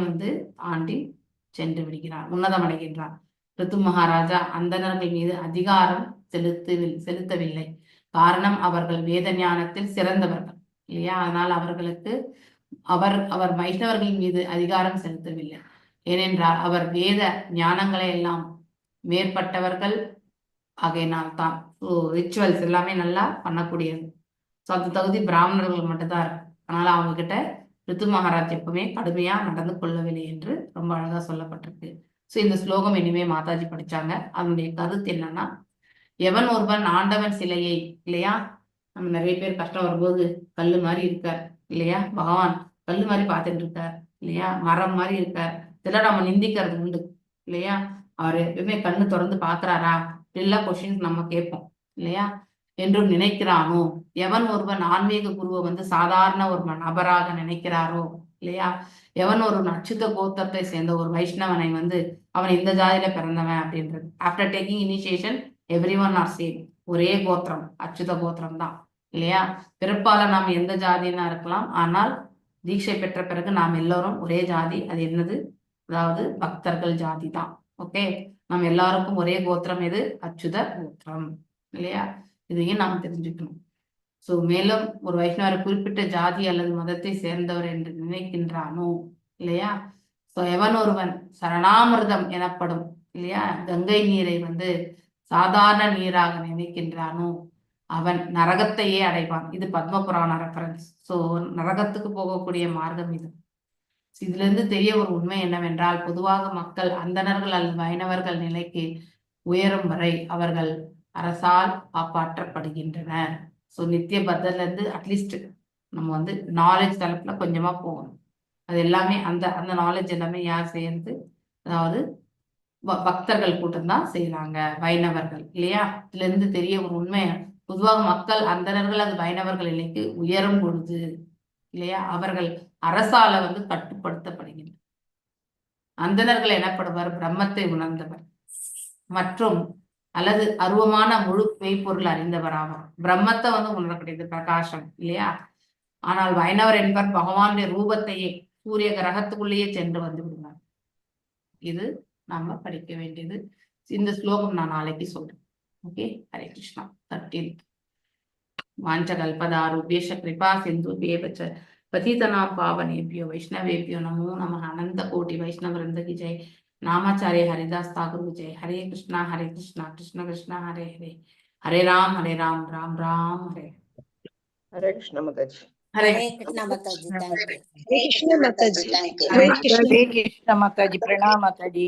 தாண்டி சென்று விடுகிறான், உன்னதம் அடைகின்றான். ரித்து மகாராஜா அந்தணர்கள் மீது அதிகாரம் செலுத்தவில்லை. காரணம் அவர்கள் வேத ஞானத்தில் சிறந்தவர்கள் இல்லையா. அதனால் அவர்களுக்கு அவர் வைஷ்ணவர்கள் மீது அதிகாரம் செலுத்தவில்லை. ஏனென்றால் அவர் வேத ஞானங்களை எல்லாம் மேற்பட்டவர்கள் ஆகையினால்தான். ரிச்சுவல்ஸ் எல்லாமே நல்லா பண்ணக்கூடியது. ஸோ அந்த தகுதி பிராமணர்கள் மட்டும்தான் இருக்கு. அதனால அவங்க கிட்ட ரித்து மகாராஜ் எப்பவுமே கடுமையா நடந்து கொள்ளவில்லை என்று ரொம்ப அழகா சொல்லப்பட்டிருக்கு. ஸோ இந்த ஸ்லோகம் இனிமே மாதாஜி படிச்சாங்க. அதனுடைய கருத்து என்னன்னா, எவன் ஒருவன் ஆண்டவன் சிலையை இல்லையா, நம்ம நிறைய பேர் கஷ்டம் வரும்போது கல்லு மாதிரி இருக்கார் இல்லையா, பகவான் கல்லு மாதிரி பார்த்துட்டு இருக்கார் இல்லையா, மரம் மாதிரி இருக்கார், இதெல்லாம் நம்ம நிந்திக்கிறது உண்டு இல்லையா. அவர் எப்பவுமே கண்ணு திறந்து பாக்குறாரா எல்லா கொஸ்டின்ஸ் நம்ம கேட்போம் இல்லையா. என்றும் நினைக்கிறானோ, எவன் ஒருவன் ஆன்மீக குருவை சாதாரண ஒரு நபராக நினைக்கிறாரோ இல்லையா, எவன் ஒரு அச்சுத கோத்திரத்தை சேர்ந்த ஒரு வைஷ்ணவனை அவன் இந்த ஜாதியில பிறந்தவன் அப்படின்றது. After taking initiation every one R same, ஒரே கோத்திரம் அச்சுத கோத்திரம் தான் இல்லையா. பிறப்பால நாம் எந்த ஜாதினா இருக்கலாம், ஆனால் தீட்சை பெற்ற பிறகு நாம் எல்லோரும் ஒரே ஜாதி. அது என்னது? அதாவது பக்தர்கள் ஜாதி தான். ஓகே, நம்ம எல்லாருக்கும் ஒரே கோத்திரம் எது? அச்சுத கோத்திரம் இல்லையா. இதையும் நாம் தெரிஞ்சுக்கணும். சோ மேலும் ஒரு வைஷ்ணவர் குறிப்பிட்ட ஜாதி அல்லது மதத்தை சேர்ந்தவர் என்று நினைக்கின்றானோ இல்லையா. சோ எவன் ஒருவன் சரணாமிர்தம் எனப்படும் இல்லையா கங்கை நீரை சாதாரண நீராக நினைக்கின்றானோ அவன் நரகத்தையே அடைவான். இது பத்ம புராண ரெஃபரன்ஸ். சோ நரகத்துக்கு போகக்கூடிய மார்க்கம் இது. இதுல இருந்து தெரிய ஒரு உண்மை என்னவென்றால், பொதுவாக மக்கள் அந்தணர்கள் அல்லது வைணவர்கள் நிலைக்கு உயரும் வரை அவர்கள் அரசால் காப்பாற்றப்படுகின்றனர். ஸோ நித்திய பத்தர்ல இருந்து அட்லீஸ்ட் நம்ம நாலேஜ் தளத்துல கொஞ்சமா போகணும். அது எல்லாமே அந்த நாலேஜ் எல்லாமே யார் செய்யறது? அதாவது பக்தர்கள் கூட்டம் தான் செய்யறாங்க, வைணவர்கள் இல்லையா. இதுல இருந்து தெரிய ஒரு உண்மை, பொதுவாக மக்கள் அந்தணர்கள் அது வைணவர்கள் நிலைக்கு உயரும் பொழுது இல்லையா அவர்கள் அரசால கட்டுப்படுத்தப்படுகின்றனர். அந்தணர்கள் எனப்படுவர் பிரம்மத்தை உணர்ந்தவர் மற்றும் அல்லது அருவமான முழு மெய்ப்பொருள் அறிந்தவர் ஆவார். பிரம்மத்தை உணரக்கூடியது பிரகாசம் இல்லையா. ஆனால் வைணவர் என்பவர் பகவானுடைய ரூபத்தையே சூரிய கிரகத்துக்குள்ளேயே சென்று விடுவார். இது நாம படிக்க வேண்டியது. இந்த ஸ்லோகம் நான் நாளைக்கு சொல்றேன். ஓகே, ஹரே கிருஷ்ணா. 13th வாஞ்சகல்பதாருபேஷ கிருபா சிந்துபேவச்ச पतितनां पावनेभ्यो वैष्णवेभ्यो नमो नमः। अनंत कोटि वैष्णव वृंद की जय। नामाचार्य हरिदास ठाकुर की जय। हरे कृष्णा कृष्ण कृष्ण हरे हरे, हरे राम राम राम हरे हरे कृष्ण माताजी। हरे कृष्ण माताजी, थैंक यू। हरे कृष्ण माताजी। हरे कृष्ण माताजी, प्रणाम माताजी।